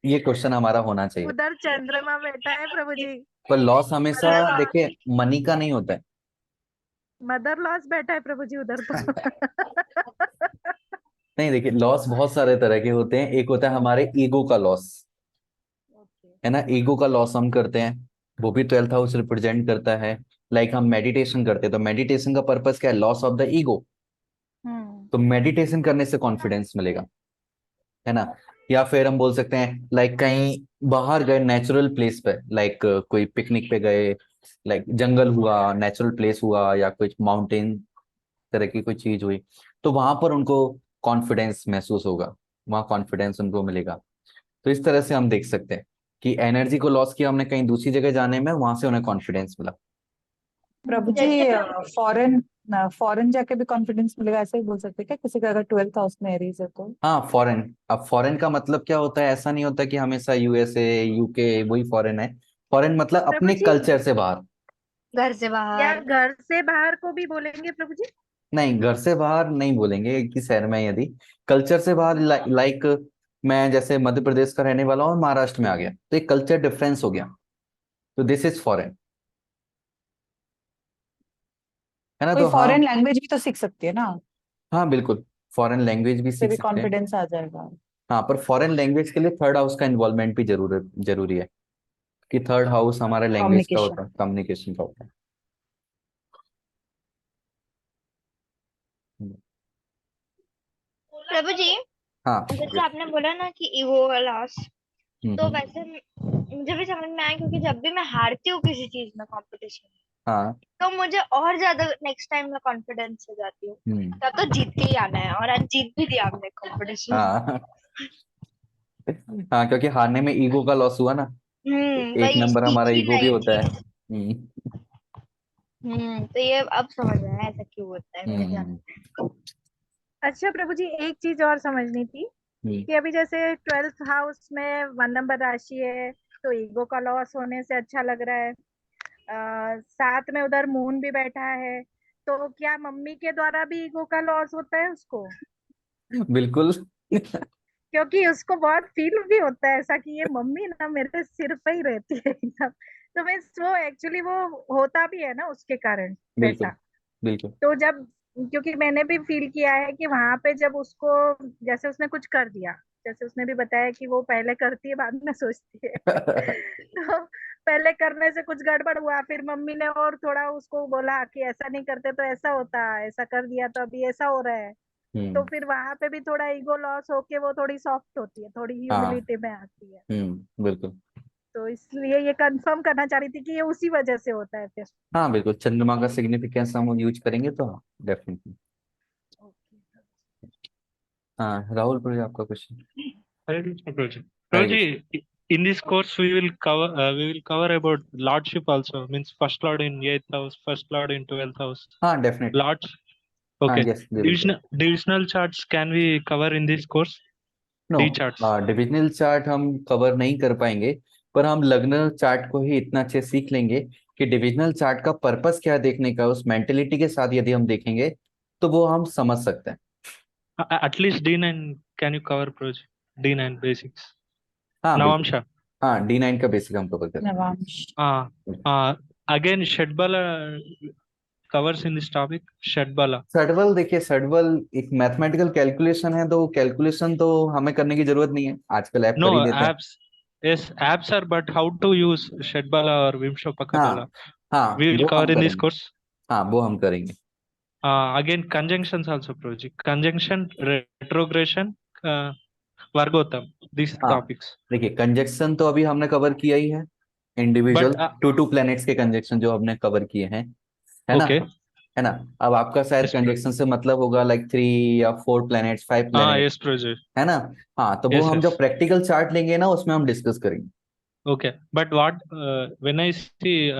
ये क्वेश्चन हमारा होना चाहिए। उधर चंद्रमा बैठा है प्रभु जी, पर लॉस हमेशा मदर लॉस, देखिए मनी का नहीं होता है। मदर लॉस बैठा है प्रभु जी उधर तो। नहीं, देखिए लॉस बहुत सारे तरह के होते हैं। एक होता है हमारे ईगो का लॉस, है ना, ईगो का लॉस हम करते हैं, वो भी 12th हाउस रिप्रेजेंट करता है। लाइक हम मेडिटेशन करते हैं तो मेडिटेशन का पर्पस क्या है? Loss of the ego. तो मेडिटेशन करने से कॉन्फिडेंस मिलेगा, है ना। या फिर हम बोल सकते हैं लाइक कहीं बाहर गए नेचुरल प्लेस पे, लाइक कोई पिकनिक पे गए, लाइक जंगल हुआ, नेचुरल प्लेस हुआ, या कुछ माउंटेन तरह की कोई चीज हुई, तो वहां पर उनको कॉन्फिडेंस महसूस होगा, वहां कॉन्फिडेंस उनको मिलेगा। तो इस तरह से हम देख सकते हैं कि एनर्जी को लॉस किया हमने कहीं दूसरी जगह जाने में, वहां से उन्हें कॉन्फिडेंस मिला। प्रभु जी, जैसे फॉरेन फॉरेन जाके भी कॉन्फिडेंस मिलेगा, ऐसे ही बोल सकते हैं क्या? किसी का अगर 12th हाउस में एरीज है तो। हाँ, फॉरेन। अब फॉरेन का मतलब क्या होता है? ऐसा नहीं होता कि हमेशा यूएसए यूके वही फॉरेन है। फॉरेन मतलब प्रभु अपने जी, कल्चर से बाहर। घर से या बाहर। घर से बाहर को भी बोलेंगे प्रभु जी? नहीं, घर से बाहर नहीं बोलेंगे कि शहर में यदि कल्चर से बाहर, लाइक मैं जैसे मध्य प्रदेश का रहने वाला हूँ और महाराष्ट्र में आ गया तो एक कल्चर डिफरेंस हो गया, तो दिस इज फॉरेन, है ना। कोई तो हाँ, फॉरेन लैंग्वेज भी तो सीख सकती है ना, हाँ बिल्कुल, फॉरेन लैंग्वेज भी उससे सीख भी सकते हैं। कॉन्फिडेंस आ जाएगा। हाँ, पर फॉरेन लैंग्वेज के लिए थर्ड हाउस का इन्वॉल्वमेंट भी जरूरी है, कि थर्ड हाउस हमारा लैंग्वेज का कम्युनिकेशन। होता है, कम्युनिकेशन का होता है। प्रभु जी, हाँ। जैसे आपने बोला ना कि ईगो का लॉस, तो हम्म। वैसे मुझे भी समझ में आया, क्योंकि जब भी मैं हारती हूँ किसी चीज में कंपटीशन में, हाँ। तो मुझे और ज्यादा नेक्स्ट टाइम मैं कॉन्फिडेंस हो जाती हूँ। हम्म। तब तो जीत के ही आना है, और आज जीत भी दिया हमने कंपटीशन। हाँ। हाँ, क्योंकि हारने में ईगो का लॉस हुआ ना, एक वही नंबर हमारा सीख ही ईगो भी लाई होता थी। है। हम्म। तो ये अब समझ में आया ऐसा क्यों होता है मेरे साथ। हम्म। अच्छा प्रभु जी, एक चीज और समझनी थी हम्म। कि अभी जैसे 12th हाउस में 1 नंबर राशि है, तो ईगो का लॉस होने से अच्छा लग रहा है। साथ में उधर मून भी बैठा है, तो क्या मम्मी के द्वारा भी ईगो का लॉस होता है उसको? बिल्कुल। क्योंकि उसको बहुत फील भी होता है ऐसा कि ये मम्मी ना मेरे सिर पे ही रहती है एकदम। तो मैं वो एक्चुअली वो होता भी है ना उसके कारण बिल्कुल वैसा। बिल्कुल। तो जब, क्योंकि मैंने भी फील किया है कि वहां पे जब उसको, जैसे उसने कुछ कर दिया, जैसे उसने भी बताया कि वो पहले करती है बाद में सोचती है तो पहले करने से कुछ गड़बड़ हुआ, फिर मम्मी ने और थोड़ा उसको बोला कि ऐसा नहीं करते तो ऐसा होता, ऐसा कर दिया तो अभी ऐसा हो रहा है। तो हम्म। फिर वहां पे भी थोड़ा ईगो लॉस होके वो थोड़ी सॉफ्ट होती है, थोड़ी हाँ। ह्यूमिलिटी में आती है। बिल्कुल। तो इसलिए ये कंफर्म करना चाह रही थी कि ये उसी वजह से होता है फिर। हाँ बिल्कुल, चंद्रमा का सिग्निफिकेंस हम यूज करेंगे तो डेफिनेटली। ओके। हाँ राहुल, पर आपका question. Hare Krishna, Prabhuji. Hare Krishna. Prabhuji, in this course we will cover about lordship also. Means first lord in eighth house, first lord in 12th house. हाँ डेफिनेटली। Lords. हाँ Okay. Yes they will cover. Divisional charts can we cover in this course? No, D charts. Divisional chart हम cover नहीं कर पाएंगे, पर हम लग्न chart को ही इतना अच्छे सीख लेंगे कि डिविजनल चार्ट का पर्पस क्या है देखने का, उस मेंटेलिटी के साथ यदि हम देखेंगे तो वो हम समझ सकते हैं। At least D9 can you cover, Prabhuji? D9 basics. हाँ बिल्कुल। Navamsha. हाँ D9 का बेसिक हम कवर करेंगे। Navamsa. Again Shadbala covers in this topic. Shadbala. सडवल, देखिए सडवल एक मैथमेटिकल कैलकुलेशन है, तो कैलकुलेशन तो हमें करने की जरूरत नहीं है, आजकल ऐप कर ही No, देते हैं। apps. Yes, apps are, but how to use Shadbala or हाँ Vimshopakabala? हाँ We will वो हम cover in this करेंगे। course. हाँ वो हम करेंगे। Again, conjunctions also, Prabhuji. Conjunction, retrogression, Vargotam. These हाँ topics. देखिए कंजक्शन तो अभी हमने कवर किया ही है, इंडिविजुअल But टू प्लैनेट्स के कंजक्शन जो हमने कवर किए हैं, है ना। okay. है ना। अब आपका शायद Yes, Prabhuji. कंजक्शन से मतलब होगा लाइक 3 या 4 प्लैनेट्स, 5 प्लैनेट्स, Yes, Prabhuji. है ना। हाँ तो वो Yes, हम जब yes. प्रैक्टिकल चार्ट लेंगे ना उसमें हम डिस्कस करेंगे। Okay. But what when I see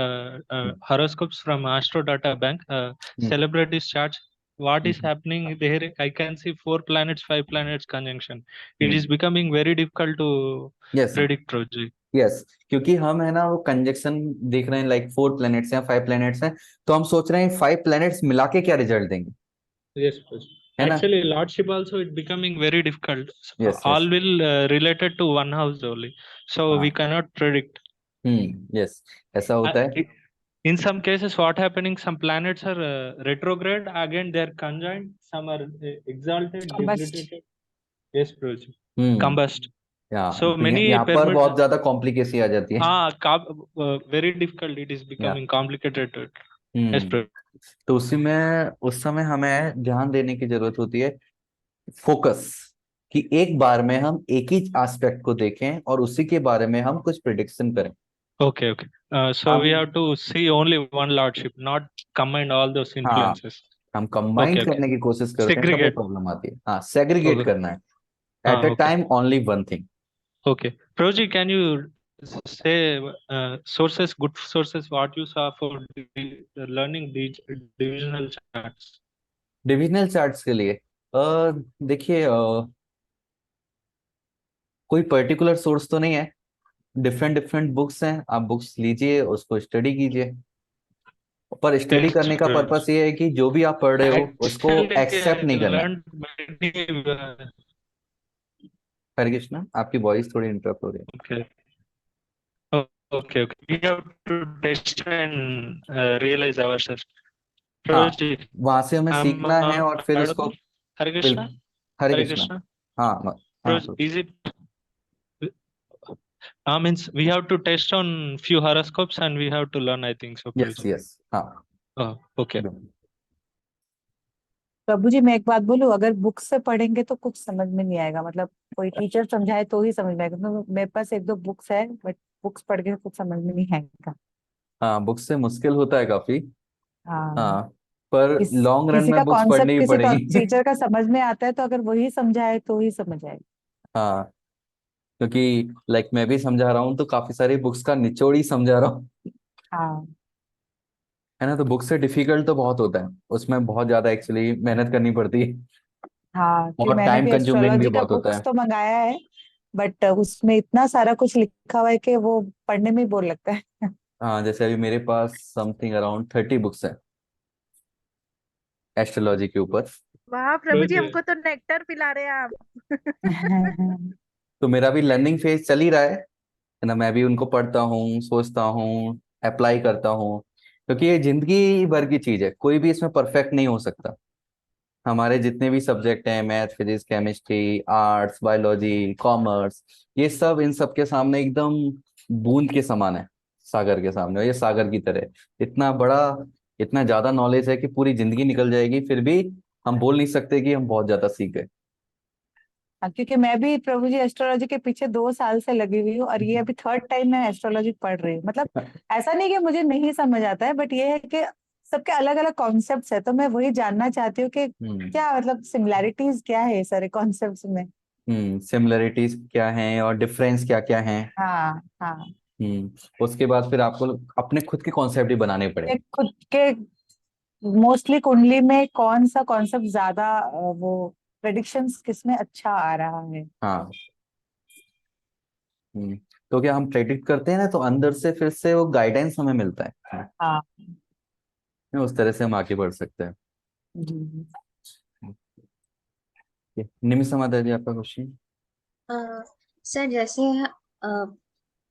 horoscopes from Astro Data Bank, hmm, celebrities charts, what is hmm, happening there? I can see 4 planets, 5 planets conjunction. It is hmm. becoming very difficult to yes predict, Prabhuji. Yes, क्योंकि हम है ना वो conjunction देख रहे हैं like 4 planets या 5 planets हैं, तो हम सोच रहे हैं 5 प्लैनेट्स मिला के क्या रिजल्ट देंगे, Yes, Prabhuji. है ना। Actually, lordship also it becoming very difficult. So, yes yes. all will related to one house only. So we हाँ। cannot predict. यस, ऐसा Uh, होता है। in some cases, what happening? Some planets are retrograde. Again, they are conjoined. Some are exalted, Combust. debilitated. Yes, Prabhuji. Hmm. Combust. यहाँ So many यहाँ पर pyramid. बहुत ज्यादा complicacy आ जाती है। Very difficult. It is या becoming complicated. Yes, हम्म। Prabhuji. तो उसी में उस समय हमें ध्यान देने की जरूरत होती है, फोकस, कि एक बार में हम एक ही एस्पेक्ट को देखें और उसी के बारे में हम कुछ प्रिडिक्शन करें। Okay, okay. So we हम have to see only one lordship, not combine all those हाँ influences. हम कंबाइन Okay, okay. करने की कोशिश करते हैं तब वो Segregate. प्रॉब्लम आती है। हाँ सेग्रीगेट Okay. करना है, at a Okay. Time only one thing. Okay. Proji, can you say sources, good sources, what you saw for learning these divisional charts? Divisional charts के लिए देखिए कोई पर्टिकुलर सोर्स तो नहीं है, डिफरेंट डिफरेंट बुक्स हैं, आप बुक्स लीजिए उसको स्टडी कीजिए, पर स्टडी Yes, करने का Proji. पर्पस ये है कि जो भी आप पढ़ रहे हो उसको Actually, एक्सेप्ट I नहीं करना है। learned many. हरे कृष्णा, आपकी वॉइस थोड़ी इंटरप्ट हो रही है। Okay. Okay, okay. We have to test and realize ourselves. हाँ Proji, वहां से हमें I'm सीखना है और फिर उसको audible. Hare bill Krishna. हरे Hare कृष्णा। Krishna. हाँ हाँ Proji, is it? Means we have to test on few horoscopes and we have to learn, I think so, yes Prabhuji. Yes हाँ Oh, okay. प्रभु जी मैं एक बात बोलूं, अगर बुक से पढ़ेंगे तो कुछ समझ में नहीं आएगा, मतलब कोई टीचर समझाए तो ही समझ में आएगा। तो मेरे पास एक दो बुक्स है बट बुक्स पढ़ के कुछ समझ में नहीं आएगा। हाँ बुक से मुश्किल होता है काफी। हाँ। हाँ पर लॉन्ग रन किसी में का बुक्स कॉन्सेप्ट पढ़नी ही किसी पड़ेगी। टीचर का समझ में आता है तो अगर वही समझाए तो ही समझ आएगा। हाँ क्योंकि लाइक मैं भी समझा रहा हूँ तो काफी सारी बुक्स का निचोड़ ही समझा रहा हूँ, हाँ। है ना। तो बुक से डिफिकल्ट तो बहुत होता है, उसमें बहुत ज्यादा एक्चुअली मेहनत करनी पड़ती है हाँ कि और मैंने टाइम भी कंज्यूमिंग भी एस्ट्रोलॉजी का बहुत होता बुक्स है। तो मंगाया है बट उसमें इतना सारा कुछ लिखा हुआ है कि वो पढ़ने में ही बोर लगता है। हाँ, जैसे अभी मेरे पास समथिंग अराउंड 30 बुक्स है एस्ट्रोलॉजी के ऊपर। वाह प्रभु जी, Project. हमको तो नेक्टर पिला रहे हैं आप। तो मेरा भी लर्निंग फेज चल ही रहा है ना। मैं भी उनको पढ़ता हूँ, सोचता हूँ, अप्लाई करता हूँ, क्योंकि ये जिंदगी भर की चीज है, कोई भी इसमें परफेक्ट नहीं हो सकता। हमारे जितने भी सब्जेक्ट हैं, math, physics, chemistry, arts, biology, commerce, ये सब इन सब के सामने एकदम बूंद के समान है, सागर के सामने। और ये सागर की तरह है। इतना बड़ा, इतना ज्यादा नॉलेज है कि पूरी जिंदगी निकल जाएगी, फिर भी हम बोल नहीं सकते कि हम बहुत ज्यादा सीख गए। हाँ, क्योंकि मैं भी प्रभु जी एस्ट्रोलॉजी के पीछे 2 साल से लगी हुई हूँ, और ये अभी थर्ड टाइम मैं एस्ट्रोलॉजी पढ़ रही हूँ। मतलब ऐसा नहीं कि मुझे नहीं समझ आता है, बट ये है कि सबके अलग अलग कॉन्सेप्ट्स है, तो मैं वही जानना चाहती हूँ कि हम्म क्या मतलब सिमिलैरिटीज क्या है सारे कॉन्सेप्ट्स में। सिमिलरिटीज क्या हैं और डिफरेंस क्या क्या हैं। हाँ हाँ। उसके बाद फिर आपको अपने खुद के कॉन्सेप्ट ही बनाने पड़े। ये खुद के मोस्टली कुंडली में कौन सा कॉन्सेप्ट ज्यादा वो प्रेडिक्शंस किसमें अच्छा आ रहा है। हाँ। हम्म तो क्या हम प्रेडिक्ट करते हैं ना, तो अंदर से फिर से वो गाइडेंस हमें मिलता है। हाँ उस तरह से हम आगे बढ़ सकते हैं। जी। निमिषा माता जी, आपका क्वेश्चन। अ, सर जैसे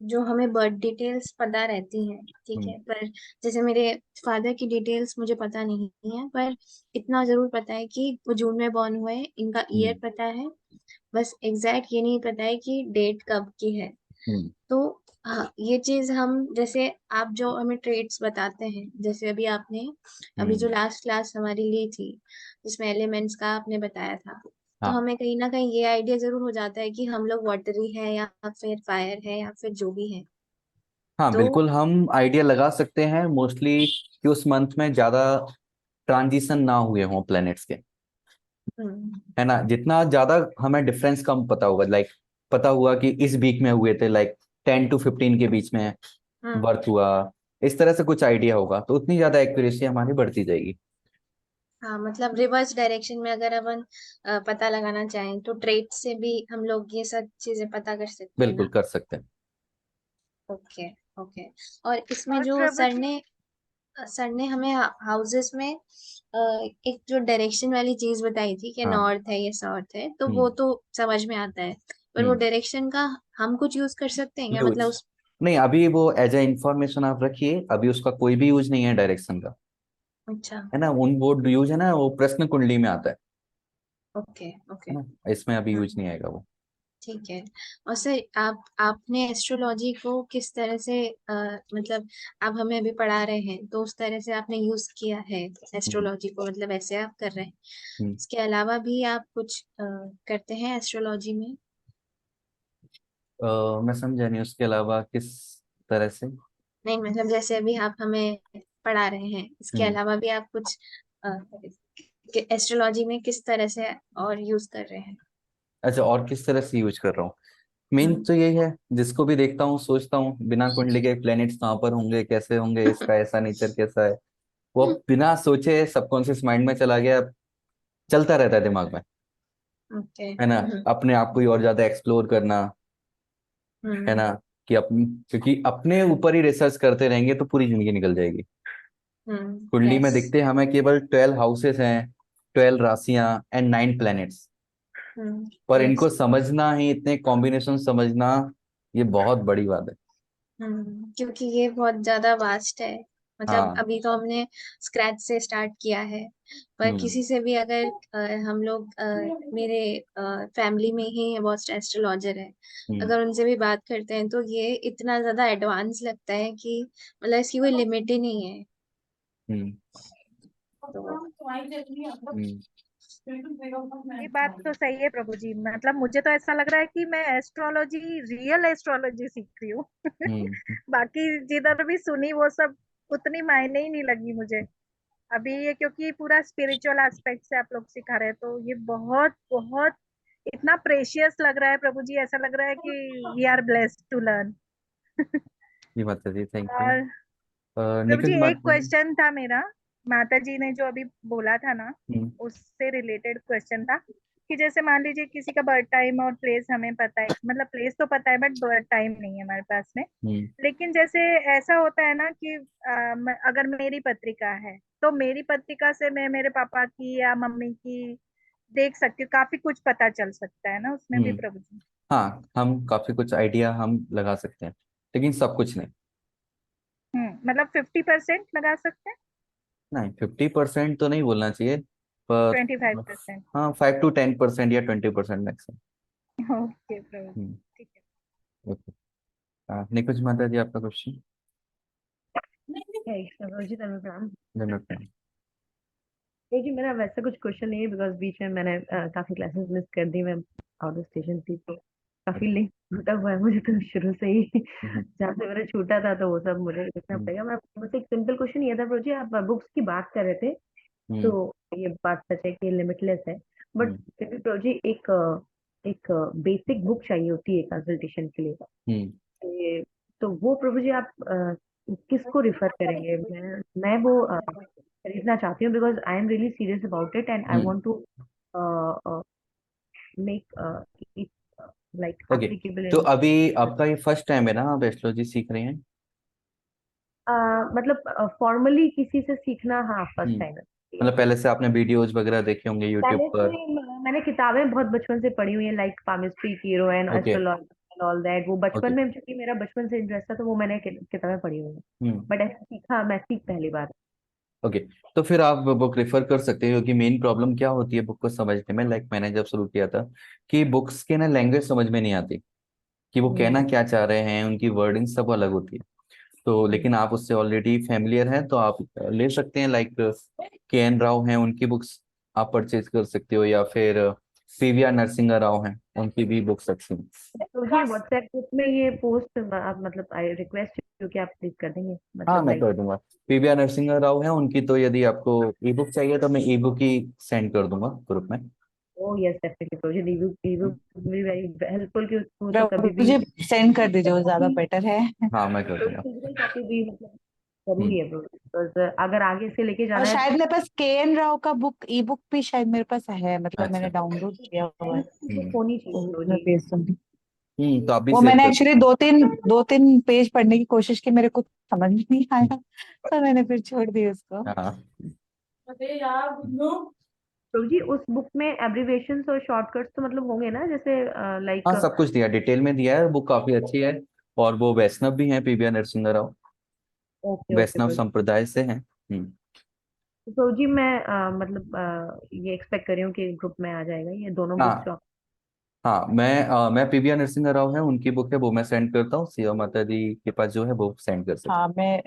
जो हमें बर्थ डिटेल्स पता रहती हैं, ठीक हम्म है, पर जैसे मेरे फादर की डिटेल्स मुझे पता नहीं है, पर इतना जरूर पता है कि वो जून में बॉर्न हुए हैं, इनका ईयर हम्म पता है, बस एग्जैक्ट ये नहीं पता है कि डेट कब की है। हम्म तो हाँ, ये चीज हम जैसे आप जो हमें ट्रेड्स बताते हैं, जैसे अभी आपने अभी जो हम्म, लास्ट क्लास हमारी ली थी जिसमें एलिमेंट्स का आपने बताया था, तो हाँ हमें कहीं ना कहीं ये आइडिया जरूर हो जाता है कि हम लोग वाटरी है या फिर फायर है या फिर जो भी है। हाँ, तो बिल्कुल हम आइडिया लगा सकते हैं मोस्टली कि उस मंथ में ज्यादा ट्रांजिशन ना हुए हों प्लैनेट्स के, हम्म है ना। जितना ज्यादा हमें डिफरेंस कम पता होगा, लाइक पता हुआ कि इस वीक में हुए थे, लाइक 10 to 15 के बीच में हम्म बर्थ हुआ, इस तरह से कुछ आइडिया होगा, तो उतनी ज्यादा एक्यूरेसी हमारी बढ़ती जाएगी। हाँ, मतलब रिवर्स डायरेक्शन में अगर अपन पता लगाना चाहें तो ट्रेड से भी हम लोग ये सब चीजें पता कर सकते हैं बिल्कुल ना। कर सकते हैं। Okay okay. और इसमें और जो प्रभु जी, सर ने हमें हाउसेस में एक जो डायरेक्शन वाली चीज बताई थी कि हाँ। नॉर्थ है या साउथ है, तो वो हम्म तो समझ में आता है, पर वो हम्म डायरेक्शन का हम कुछ यूज कर सकते हैं क्या, यूज मतलब उस। नहीं, अभी वो एज ए इंफॉर्मेशन आप रखिए, अभी उसका कोई भी यूज नहीं है डायरेक्शन का, अच्छा। है ना। उन वो यूज है ना, वो प्रश्न कुंडली में आता ओके ओके। है ना। इसमें अभी यूज हम्म नहीं आएगा वो। ठीक है। और सर आपने एस्ट्रोलॉजी को किस तरह से मतलब आप हमें अभी पढ़ा रहे हैं तो उस तरह से आपने यूज किया है हम्म एस्ट्रोलॉजी को, मतलब ऐसे आप कर रहे हैं, हम्म। इसके अलावा भी आप कुछ करते हैं एस्ट्रोलॉजी में। मैं समझा नहीं, उसके अलावा किस तरह से। नहीं, मतलब जैसे अभी आप हमें पढ़ा रहे हैं, इसके हम्म अलावा भी आप कुछ एस्ट्रोलॉजी में किस तरह से और यूज कर रहे हैं। अच्छा, और किस तरह से यूज कर रहा हूँ। मेन हम्म तो यही है, जिसको भी देखता हूँ सोचता हूँ बिना कुंडली के प्लैनेट्स कहाँ पर होंगे, कैसे होंगे, इसका ऐसा नेचर कैसा है, वो बिना सोचे सबकॉन्शियस माइंड में चला गया, चलता रहता है दिमाग में, ओके। है ना। अपने आप को ही और ज्यादा एक्सप्लोर करना, है हम्म ना, कि क्योंकि अपने ऊपर ही रिसर्च करते रहेंगे तो पूरी जिंदगी निकल जाएगी। कुंडली में यस। दिखते हमें केवल 12 हाउसेस हैं, 12 राशियां एंड 9 प्लैनेट्स, पर इनको यस। समझना ही, इतने कॉम्बिनेशन समझना, ये बहुत बड़ी बात है। क्योंकि ये बहुत ज्यादा वास्ट है, मतलब हाँ। अभी तो हमने स्क्रैच से स्टार्ट किया है, पर हम्म किसी से भी अगर हम लोग मेरे फैमिली में ही बहुत एस्ट्रोलॉजर है, हम्म अगर उनसे भी बात करते हैं तो ये इतना ज्यादा एडवांस लगता है कि मतलब इसकी कोई लिमिट ही नहीं है। हम्म तो हम्म ये बात तो सही है प्रभु जी। मतलब मुझे तो ऐसा लग रहा है कि मैं एस्ट्रोलॉजी, रियल एस्ट्रोलॉजी सीख रही हूँ। हम्म बाकी जिधर भी सुनी वो सब उतनी मायने ही नहीं लगी मुझे अभी ये, क्योंकि पूरा स्पिरिचुअल एस्पेक्ट से आप लोग सिखा रहे हैं, तो ये बहुत बहुत इतना प्रेशियस लग रहा है प्रभु जी। ऐसा लग रहा है कि we are blessed to learn. जी माता जी, थैंक यू। और प्रभु जी, निखिल एक माता जी। क्वेश्चन था मेरा, माता जी ने जो अभी बोला था ना, हम्म उससे रिलेटेड क्वेश्चन था। कि जैसे मान लीजिए किसी का बर्थ टाइम और प्लेस हमें पता है, मतलब प्लेस तो पता है बट बर्थ टाइम नहीं है हमारे पास में। लेकिन जैसे ऐसा होता है ना कि अगर मेरी पत्रिका है तो मेरी पत्रिका से मैं मेरे पापा की या मम्मी की देख सकती हूँ, काफी कुछ पता चल सकता है ना उसमें भी हम्म। प्रभु जी। हाँ, हम काफी कुछ आइडिया हम लगा सकते हैं, लेकिन सब कुछ नहीं। मतलब 50% लगा सकते हैं। नहीं, 50% तो नहीं बोलना चाहिए, पर 25%। हाँ 5 to 10% या 20% मैक्सिमम। ओके प्रभु जी, हम्म। ठीक है। ओके। निकुंज माता जी, आपका क्वेश्चन। प्रभु जी धन्यवाद। धन्यवाद। प्रभु जी मेरा वैसे कुछ क्वेश्चन नहीं है, बिकॉज बीच में मैंने काफी क्लासेस मिस कर दी, मैं आउट ऑफ स्टेशन थी, तो काफी लेट छूटा हुआ है मुझे तो शुरू से ही। जहाँ से मैंने छूटा था तो वो सब मुझे देखना पड़ेगा। मैं मुझसे एक सिंपल क्वेश्चन ये था प्रभु जी, आप बुक्स की बात कर रहे थे, तो ये बात सच है कि लिमिटलेस है, बट फिर भी प्रभु जी एक बेसिक बुक चाहिए होती है कंसल्टेशन के लिए। तो वो प्रभु जी आप किसको रिफर करेंगे? मैं वो खरीदना चाहती हूँ, because I am really serious about it and I want to make it like okay, applicable तो इन। अभी आपका ये फर्स्ट टाइम है ना, आप एस्ट्रोलॉजी सीख रहे हैं? मतलब फॉर्मली किसी से सीखना, हाँ फर्स्ट टाइम है। मतलब पहले से आपने वीडियोज वगैरह देखे होंगे यूट्यूब पहले पर? से मैंने किताबें बहुत बचपन से पढ़ी हुई हैं, like palmistry, कीरो and okay. Astrology and all that. वो बचपन ओके। में, क्योंकि मेरा बचपन से इंटरेस्ट था, तो वो मैंने किताबें पढ़ी हुई हैं, बट ऐसे सीखा मैं सीख पहली बार। ओके, तो फिर आप बुक रेफर कर सकते हो, क्योंकि मेन प्रॉब्लम क्या होती है बुक को समझने में, लाइक मैंने जब शुरू किया था, कि बुक्स के ना लैंग्वेज समझ में नहीं आती, कि वो कहना क्या चाह रहे हैं, उनकी वर्डिंग सब अलग होती है। तो लेकिन आप उससे ऑलरेडी फैमिलियर हैं तो आप ले सकते हैं, लाइक के.एन. राव हैं, उनकी बुक्स आप परचेज कर सकते हो, या फिर पीवीआर नरसिंह राव हैं, उनकी भी बुक्स अच्छी हैं। तो ये व्हाट्सएप ग्रुप में ये पोस्ट आप, मतलब आई रिक्वेस्ट यू कि आप प्लीज कर देंगे, हाँ, मतलब मैं लाइक। कर दूंगा। पीवीआर नरसिंह राव है उनकी, तो यदि आपको ई बुक चाहिए तो मैं ई बुक ही सेंड कर दूंगा ग्रुप में। ओ yes definitely project ebook will be very helpful, कि उसको तो कभी भी मुझे सेंड कर दीजिए, वो ज्यादा बेटर है। हाँ, मैं कर दूंगा। फिजिकल कॉपी भी मतलब जरूरी है, बिकॉज अगर आगे से लेके और जाना है शायद मेरे पास के.एन. राव का बुक ई बुक भी शायद मेरे पास है, मतलब मैंने अच्छा। डाउनलोड किया हुआ है। तो होनी चाहिए तो मैं प्रोजेक्ट। भेज दूंगी। तो आप भी वो शेयर मैंने कर एक्चुअली सकते दो तीन पेज पढ़ने की कोशिश की, मेरे को समझ में नहीं आया, तो मैंने फिर छोड़ दी उसको। हैं। हाँ। तो जी उस बुक में एब्रिविएशंस और शॉर्टकट्स तो मतलब होंगे ना, जैसे लाइक। हाँ, सब कुछ दिया, डिटेल में दिया है, बुक काफी अच्छी है। और वो वैष्णव भी हैं, PVR Narasimha Rao okay okay Vaishnav project. संप्रदाय से हैं। तो जी मैं मतलब ये एक्सपेक्ट कर रही हूँ कि ग्रुप में आ जाएगा ये दोनों बुक्स हाँ। जो हाँ, मैं पीवीआर नरसिंह राव है, उनकी बुक है, वो मैं सेंड करता हूँ, शिवा माता जी के पास जो है वो सेंड कर सकते हाँ, मैं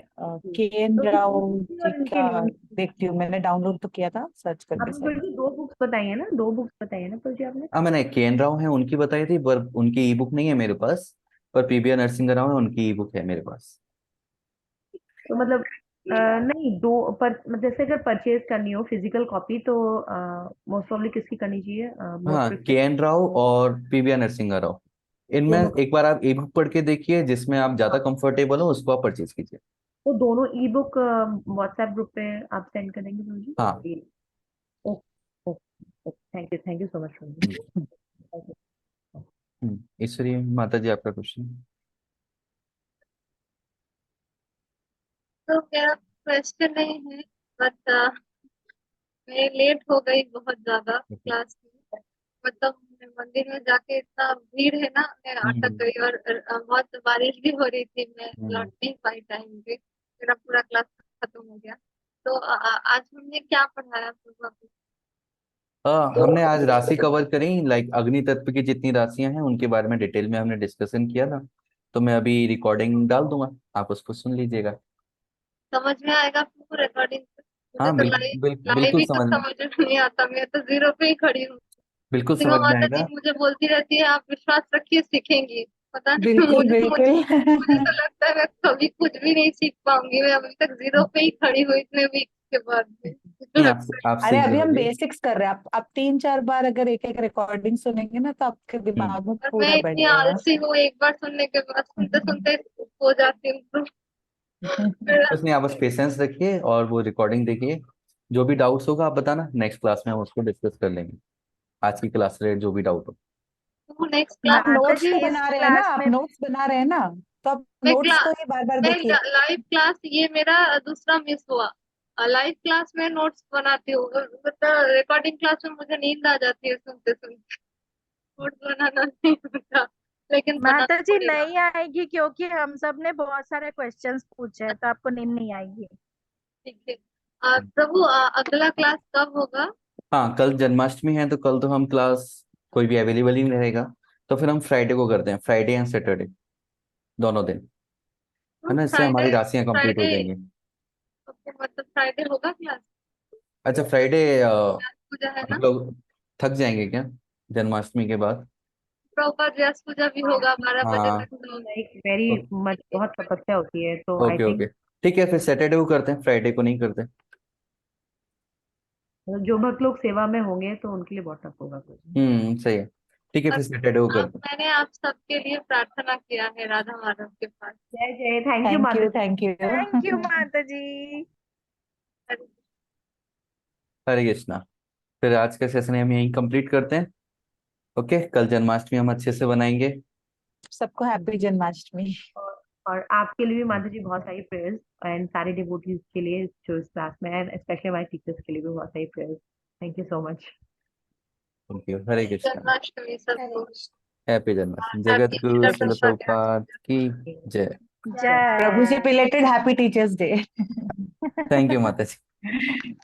के.एन. तो राव इनकी जी और इनके का नेम। देखती हूँ, मैंने डाउनलोड तो किया था, सर्च करके आपने सेंड। बल्कि दो बुक्स बताई है ना, दो बुक्स बताई है ना तो जी आपने। हाँ, मैंने के.एन. राव है उनकी बताई थी, पर उनकी ई बुक नहीं है मेरे पास। पर पीवीआर नरसिंह राव है, उनकी ई बुक है मेरे पास। तो मतलब नहीं दो पर, मतलब जैसे अगर परचेज करनी हो फिजिकल कॉपी तो मोस्ट प्रॉब्ली किसकी करनी चाहिए, मोस्ट हाँ, प्रेफर। के.एन. राव और पीवीआर नरसिंह राव, इनमें दोनों। एक बार आप ई बुक पढ़ के देखिए, जिसमें आप ज्यादा कंफर्टेबल हो उसको आप परचेज कीजिए। तो दोनों ई बुक व्हाट्सएप ग्रुप पे आप सेंड कर देंगे हाँ। मुझे। Okay thank you so much. Ishwari माता जी, आपका क्वेश्चन। तो मेरा क्वेश्चन नहीं है, बट मैं लेट हो गई बहुत ज्यादा क्लास में। मतलब मंदिर में जाके इतना भीड़ है ना, मैं अटक गई, और बहुत बारिश भी हो रही थी, मैं लौट नहीं पाई टाइम पे, मेरा पूरा क्लास खत्म हो गया। तो आज हमने क्या पढ़ाया सुबह में? हमने आज राशि कवर करी, लाइक अग्नि तत्व की जितनी राशियां हैं उनके बारे में डिटेल में हमने डिस्कशन किया था। तो मैं अभी रिकॉर्डिंग डाल दूंगा, आप उसको सुन लीजिएगा। समझ में आएगा पूरा रिकॉर्डिंग? मुझे हाँ, तो लाइव लाइव बिल्कुल ही कुछ समझ, समझ में नहीं आता, मैं तो जीरो पे ही खड़ी हूँ। बिल्कुल सिंह समझ में माता जी आएगा। मुझे बोलती रहती है, आप विश्वास रखिए सीखेंगी। पता नहीं बिल्कुल मुझे मुझे बिल्कुल। तो लगता है मैं कभी कुछ भी नहीं सीख पाऊंगी, मैं अभी तक जीरो पे ही खड़ी हूँ इतने वीक के बाद भी, मुझे नहीं, लगता है। आप अरे सीख अभी हम जाओगे। बेसिक्स कर रहे हैं, आप 3-4 बार अगर एक एक रिकॉर्डिंग सुनेंगे ना, तो आपके हम्म दिमाग में और मैं पूरा बैठ इतनी जाएगा। आलसी हूँ, एक बार सुनने के बाद सुनते सुनते हो जाती हूँ, तो मेरा कुछ नहीं, आप बस पेशेंस रखिए और वो रिकॉर्डिंग देखिए। जो भी डाउट्स होगा आप बताना, नेक्स्ट क्लास में हम उसको डिस्कस कर लेंगे। आज की क्लास से जो भी डाउट हो। तो नेक्स्ट आप क्लास नोट्स जी तो इस बना रहे हैं ना, क्लास आप में नोट्स बना रहे हैं ना, तो आप मैं नोट्स को ही बार बार मैं देखिए। लाइव क्लास, ये मेरा दूसरा मिस हुआ। लाइव क्लास में नोट्स बनाती हूँ, मतलब रिकॉर्डिंग क्लास में मुझे नींद आ जाती है सुनते सुनते, नोट्स बनाना नहीं होता, लेकिन बनाना माता जी पड़ेगा। नहीं आएगी क्योंकि हम सब ने बहुत सारे क्वेश्चंस पूछे हैं, तो आपको नींद नहीं आएगी। ठीक है। प्रभु, अगला क्लास कब होगा? हाँ, कल जन्माष्टमी है तो कल तो हम क्लास कोई भी अवेलेबल ही नहीं रहेगा, तो फिर हम फ्राइडे को करते हैं, फ्राइडे एंड सैटरडे दोनों दिन, है ना, इससे हमारी फ्राइडे राशियां कंप्लीट हो फ्राइडे जाएंगी। ओके, मतलब फ्राइडे होगा क्लास? अच्छा, फ्राइडे पूजा है हम ना? लोग थक जाएंगे क्या जन्माष्टमी के बाद? प्रभुपाद व्यास पूजा भी होगा 12 बजे हाँ, तक, तो लाइक वेरी मच, बहुत तपस्या होती है, तो आई ओके थिंक ओके, ठीक है, फिर सैटरडे को करते हैं, फ्राइडे को नहीं करते। जो भक्त लोग सेवा में होंगे तो उनके लिए बहुत टफ होगा कुछ। सही है, ठीक है, फिर सैटरडे को करते हैं। मैंने आप सबके लिए प्रार्थना किया है राधा माधव के पास। जय जय, थैंक यू थैंक माता यू, जी। Thank you. थैंक यू माता जी। हरे कृष्णा। फिर आज का सेशन हम यहीं कंप्लीट करते हैं। ओके, कल जन्माष्टमी हम अच्छे से बनाएंगे। सबको हैप्पी जन्माष्टमी। और आपके लिए भी माता जी बहुत सारी प्रेयर्स, एंड सारे डिवोटीज के लिए जो इस क्लास में, एंड स्पेशली हमारे टीचर्स के लिए भी बहुत सारी prayers. Thank you so much. Thank you, हरे कृष्णा। जन्माष्टमी सबको। हैप्पी जन्माष्टमी। जगत हैप्पी गुरु शिला शिल प्रभुपाद व्यास प्रभुपाद की जय। प्रभु जी जय। Belated happy teachers day. Thank you माता जी।